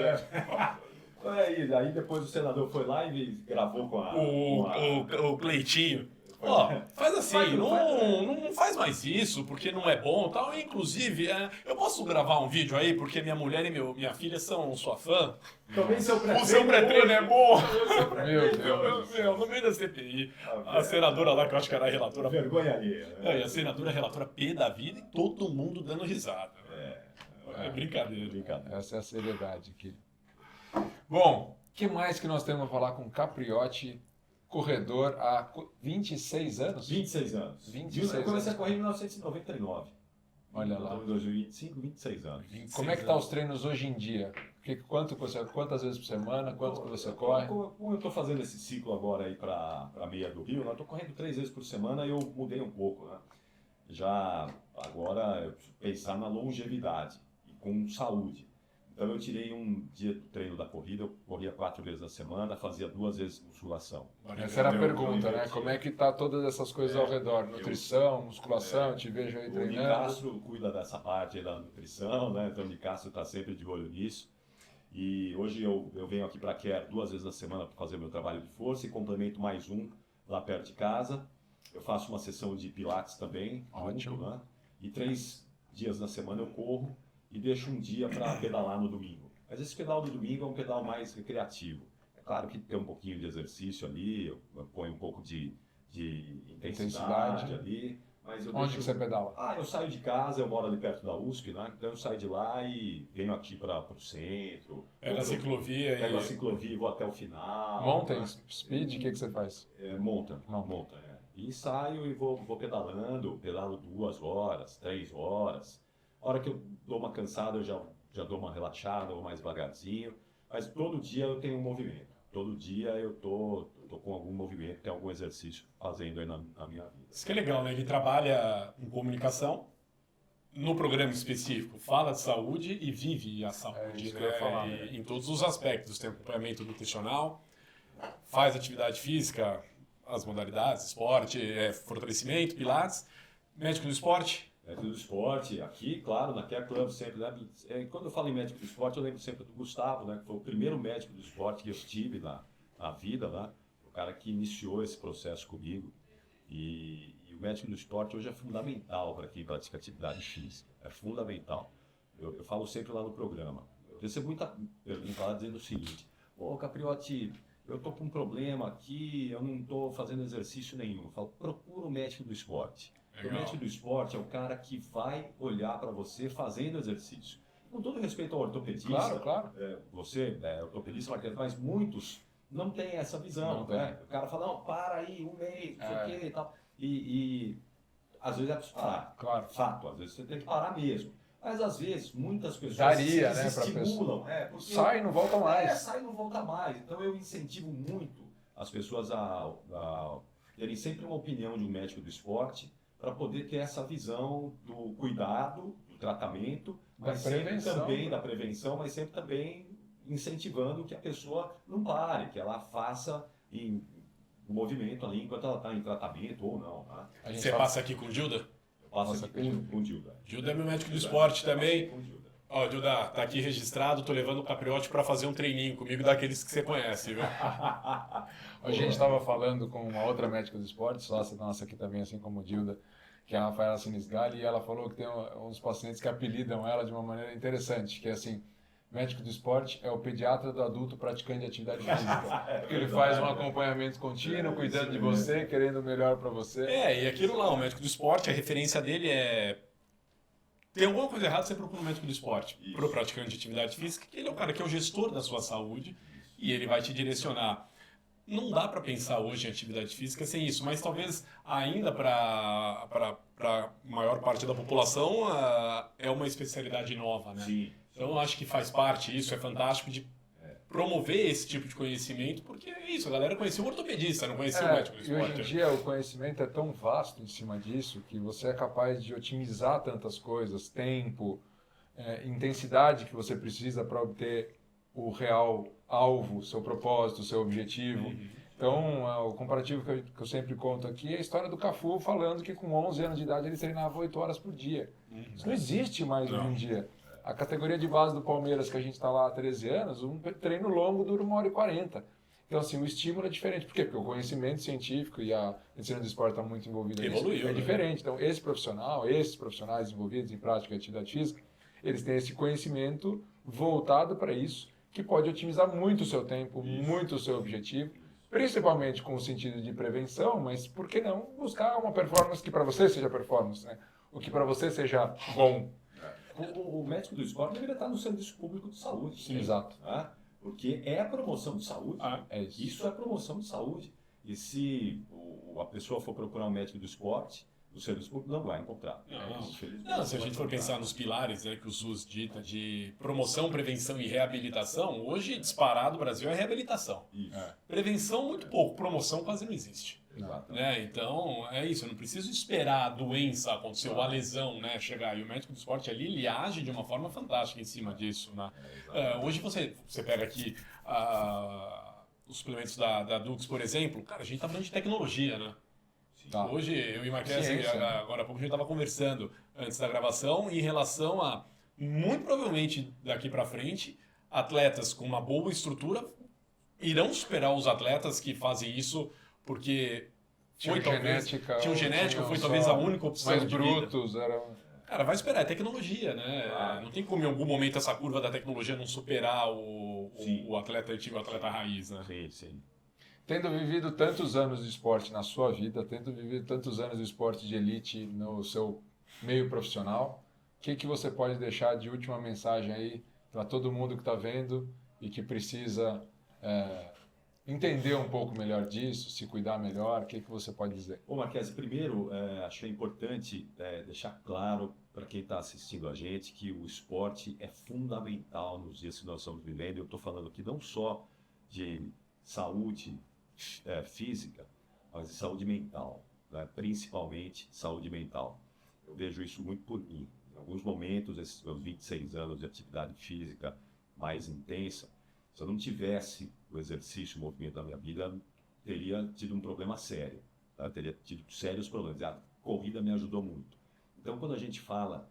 Speaker 3: Aí depois o senador foi lá e gravou com
Speaker 2: o Cleitinho. Faz assim, não faz mais isso, porque não é bom e tal. Inclusive, eu posso gravar um vídeo aí, porque minha mulher e minha filha são sua fã.
Speaker 3: Também seu
Speaker 2: O seu pré-treino é bom.
Speaker 1: Meu Deus.
Speaker 2: No meio da CPI, a senadora lá, que eu acho que era a relatora.
Speaker 3: Vergonha alheia.
Speaker 2: E a senadora relatora pé da vida e todo mundo dando risada. É brincadeira.
Speaker 1: Essa é a seriedade aqui. Bom, o que mais que nós temos a falar com Capriotti, corredor há 26 anos?
Speaker 3: 26 anos.
Speaker 1: 26
Speaker 3: eu comecei a correr em 1999.
Speaker 1: Olha lá.
Speaker 3: Em 2025, 26 anos.
Speaker 1: Como é que tá os treinos hoje em dia, Quantas vezes por semana? Quanto que você corre?
Speaker 3: Como eu estou fazendo esse ciclo agora aí para a meia do Rio, eu estou correndo 3 vezes por semana e eu mudei um pouco, né? Já agora eu preciso pensar na longevidade e com saúde. Então eu tirei um dia do treino da corrida, eu corria 4 vezes na semana, fazia 2 vezes musculação.
Speaker 1: Essa era a pergunta, né? Como é que tá todas essas coisas ao redor? Nutrição, musculação, te vejo aí
Speaker 3: O
Speaker 1: treinando.
Speaker 3: Nicastro cuida dessa parte aí da nutrição, né? Então o Nicastro está sempre de olho nisso. E hoje eu venho aqui para Care 2 vezes na semana para fazer meu trabalho de força e complemento mais um lá perto de casa. Eu faço uma sessão de pilates também,
Speaker 1: Ótimo.
Speaker 3: junto, né? E 3 dias na semana eu corro e deixo um dia para pedalar no domingo. Mas esse pedal do domingo é um pedal mais recreativo. É claro que tem um pouquinho de exercício ali, eu ponho um pouco de intensidade ali. Mas eu
Speaker 1: Onde que você pedala?
Speaker 3: Eu saio de casa, eu moro ali perto da USP, né? Então eu saio de lá e venho aqui para o centro.
Speaker 2: Pega a ciclovia
Speaker 3: Pego a ciclovia e vou até o final.
Speaker 1: Mountain,
Speaker 3: né?
Speaker 1: speed, o que você faz?
Speaker 3: Mountain. É. E saio e vou pedalando, pedalo 2 horas, 3 horas. A hora que eu dou uma cansada, eu já dou uma relaxada, vou mais devagarzinho. Mas todo dia eu tenho um movimento. Todo dia eu tô com algum movimento, tem algum exercício fazendo aí na minha vida.
Speaker 2: Isso que é legal, né? Ele trabalha em comunicação, no programa específico, fala de saúde e vive a saúde,
Speaker 1: isso que eu ia falar, né?
Speaker 2: Em todos os aspectos. Tem acompanhamento nutricional, faz atividade física, as modalidades, esporte, fortalecimento, pilates, médico do esporte.
Speaker 3: Médico do esporte, aqui, claro, na Care Club sempre, né? Quando eu falo em médico do esporte, eu lembro sempre do Gustavo, né? Que foi o primeiro médico do esporte que eu tive na vida, né? O cara que iniciou esse processo comigo. E o médico do esporte hoje é fundamental para quem pratica atividade física. É fundamental. Eu falo sempre lá no programa. Eu recebo muita pergunta lá dizendo o seguinte: Ô, Capriotti, eu tô com um problema aqui, eu não estou fazendo exercício nenhum. Eu falo, procura o médico do esporte. O médico do esporte é o cara que vai olhar para você fazendo exercício. Com todo respeito ao ortopedista,
Speaker 1: Claro.
Speaker 3: Você é ortopedista, mas muitos não têm essa visão. Né? O cara fala, não, para aí, um mês, não sei o quê e tal. E às vezes é preciso parar.
Speaker 1: Claro.
Speaker 3: Fato, às vezes você tem que parar mesmo. Mas às vezes muitas pessoas
Speaker 1: Daria,
Speaker 3: se
Speaker 1: né, pra
Speaker 3: estimulam.
Speaker 1: Sai e não volta mais.
Speaker 3: Sai e não volta mais. Então eu incentivo muito as pessoas a terem sempre uma opinião de um médico do esporte para poder ter essa visão do cuidado, do tratamento, mas sempre também da prevenção, mas sempre também incentivando que a pessoa não pare, que ela faça em movimento ali enquanto ela está em tratamento ou não. Tá?
Speaker 2: Você passa aqui com o Gilda?
Speaker 3: Eu passo aqui com o Gilda.
Speaker 2: Gilda é meu médico do esporte também. Ó, Gilda, tá aqui registrado, tô levando o Capriotti para fazer um treininho comigo daqueles que você conhece, viu?
Speaker 1: A gente estava falando com uma outra médica do esporte, sócia nossa aqui também, assim como o Gilda, que é a Rafaela Sinisgali, e ela falou que tem uns pacientes que apelidam ela de uma maneira interessante, que é assim, médico do esporte é o pediatra do adulto praticante de atividade física. Porque ele faz um acompanhamento contínuo, cuidando de você, querendo o melhor para você.
Speaker 2: E aquilo lá, o médico do esporte, a referência dele é... Tem alguma coisa errada, você procura um médico do esporte. Para o praticante de atividade física, que ele é o cara que é o gestor da sua saúde e ele vai te direcionar. Não dá para pensar hoje em atividade física sem isso, mas talvez ainda para a maior parte da população é uma especialidade nova, né?
Speaker 3: Sim.
Speaker 2: Então eu acho que faz parte, isso é fantástico, de promover esse tipo de conhecimento, porque é isso, a galera conhecia o ortopedista, não conhecia o médico do
Speaker 1: e
Speaker 2: esporte.
Speaker 1: hoje em dia o conhecimento é tão vasto em cima disso que você é capaz de otimizar tantas coisas, tempo, intensidade que você precisa para obter o real alvo, seu propósito, seu objetivo. Então, o comparativo que eu sempre conto aqui é a história do Cafu falando que com 11 anos de idade ele treinava 8 horas por dia. Isso não existe mais hoje em dia. A categoria de base do Palmeiras, que a gente está lá há 13 anos, um treino longo dura 1h40. Então, assim, o estímulo é diferente. Por quê? Porque o conhecimento científico e a medicina do esporte está muito envolvida nisso. É diferente. Então, esses profissionais envolvidos em prática de atividade física, eles têm esse conhecimento voltado para isso, que pode otimizar muito o seu tempo, muito o seu objetivo, principalmente com o sentido de prevenção, mas por que não buscar uma performance que para você seja performance, né? O que para você seja bom.
Speaker 3: O médico do esporte deveria estar no serviço público de saúde.
Speaker 1: Sim, exato.
Speaker 3: Tá? Porque é a promoção de saúde.
Speaker 1: É isso.
Speaker 3: Isso é promoção de saúde. E se a pessoa for procurar um médico do esporte, no serviço público não vai encontrar.
Speaker 2: Não, se a gente for pensar nos pilares, né, que o SUS dita de promoção, prevenção e reabilitação, hoje disparado o Brasil é reabilitação. Prevenção muito pouco, promoção quase não existe. Né? Então, é isso, eu não preciso esperar a doença acontecer, ou a lesão, né, chegar. E o médico do esporte ali, ele age de uma forma fantástica em cima disso. Né? Hoje você pega aqui os suplementos da Dux, por exemplo, cara, a gente tá falando de tecnologia, né? Tá. Hoje, eu e o Marques, agora há pouco a gente estava conversando antes da gravação em relação a, muito provavelmente daqui para frente, atletas com uma boa estrutura irão superar os atletas que fazem isso porque
Speaker 1: tinham genética,
Speaker 2: foi talvez a única opção
Speaker 1: mais
Speaker 2: de
Speaker 1: brutos,
Speaker 2: vida. Cara, vai esperar, é tecnologia, né? Não tem como em algum momento essa curva da tecnologia não superar o atleta antigo, o atleta raiz, né?
Speaker 3: Sim.
Speaker 1: Tendo vivido tantos anos de esporte na sua vida, tendo vivido tantos anos de esporte de elite no seu meio profissional, o que você pode deixar de última mensagem aí para todo mundo que está vendo e que precisa entender um pouco melhor disso, se cuidar melhor? O que você pode dizer?
Speaker 3: Ô Marques, primeiro, acho que é importante deixar claro para quem está assistindo a gente que o esporte é fundamental nos dias que nós estamos vivendo. Eu estou falando aqui não só de saúde física, mas de saúde mental, né? Principalmente saúde mental. Eu vejo isso muito por mim. Em alguns momentos, esses meus 26 anos de atividade física mais intensa, se eu não tivesse o exercício, o movimento da minha vida, teria tido um problema sério. Tá? Teria tido sérios problemas. A corrida me ajudou muito. Então, quando a gente fala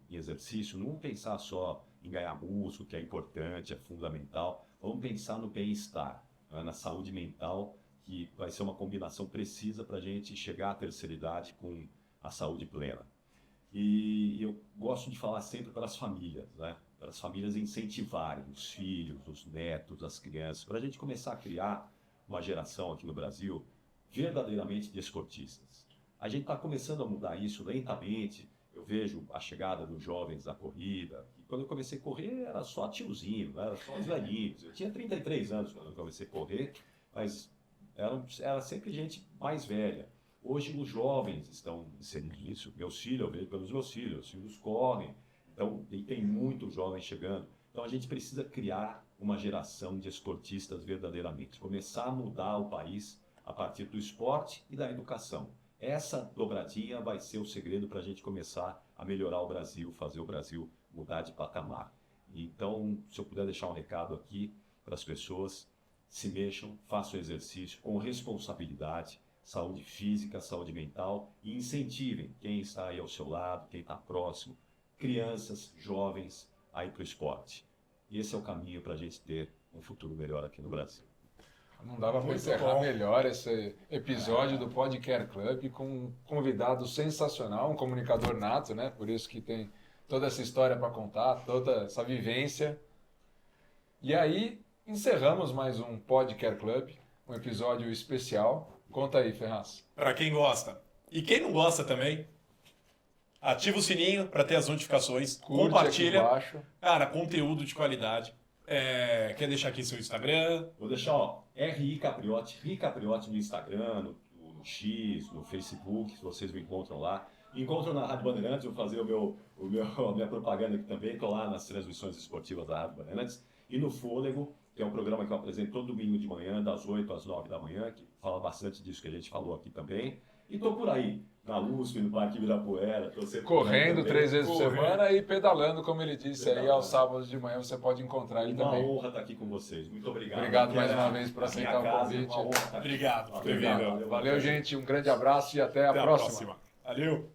Speaker 3: em exercício, não vamos pensar só em ganhar músculo, que é importante, é fundamental. Vamos pensar no bem-estar, né? Na saúde mental, que vai ser uma combinação precisa para a gente chegar à terceira idade com a saúde plena. E eu gosto de falar sempre para as famílias, né? Para as famílias incentivarem os filhos, os netos, as crianças, para a gente começar a criar uma geração aqui no Brasil verdadeiramente de esportistas. A gente está começando a mudar isso lentamente. Eu vejo a chegada dos jovens da corrida. E quando eu comecei a correr, era só tiozinho, era só os velhinhos. Eu tinha 33 anos quando eu comecei a correr, mas era sempre gente mais velha. Hoje os jovens estão inseridos nisso. Meus filhos, eu vejo pelos meus filhos. Os filhos correm. Então, e tem muitos jovens chegando. Então, a gente precisa criar uma geração de esportistas verdadeiramente. Começar a mudar o país a partir do esporte e da educação. Essa dobradinha vai ser o segredo para a gente começar a melhorar o Brasil, fazer o Brasil mudar de patamar. Então, se eu puder deixar um recado aqui para as pessoas, se mexam, façam exercício com responsabilidade, saúde física, saúde mental e incentivem quem está aí ao seu lado, quem está próximo, crianças, jovens, a ir para o esporte. E esse é o caminho para a gente ter um futuro melhor aqui no Brasil.
Speaker 1: Não dava para encerrar melhor esse episódio do Podcast Club com um convidado sensacional, um comunicador nato, né? Por isso que tem toda essa história para contar, toda essa vivência. E aí, encerramos mais um Podcast Club, um episódio especial. Conta aí, Ferraz.
Speaker 2: Para quem gosta. E quem não gosta também, ativa o sininho para ter as notificações,
Speaker 1: curte,
Speaker 2: compartilha.
Speaker 1: Aqui embaixo.
Speaker 2: Cara, conteúdo de qualidade. Quer deixar aqui seu Instagram?
Speaker 3: Vou deixar, RI Capriotti no Instagram, no X, no Facebook, se vocês me encontram lá. Encontram na Rádio Bandeirantes, vou fazer a minha propaganda aqui também, estou lá nas transmissões esportivas da Rádio Bandeirantes. E no Fôlego, que é um programa que eu apresento todo domingo de manhã, das 8 às 9 da manhã, que fala bastante disso que a gente falou aqui também. E estou por aí, na USP, no Parque Ibirapuera.
Speaker 1: Correndo 3 vezes por semana e pedalando, como ele disse, aí aos sábados de manhã você pode encontrar ele também.
Speaker 3: Uma honra estar aqui com vocês. Muito obrigado.
Speaker 1: Obrigado mais uma vez por aceitar o convite.
Speaker 2: Obrigado.
Speaker 1: Valeu, gente. Um grande abraço e até a próxima.
Speaker 2: Valeu.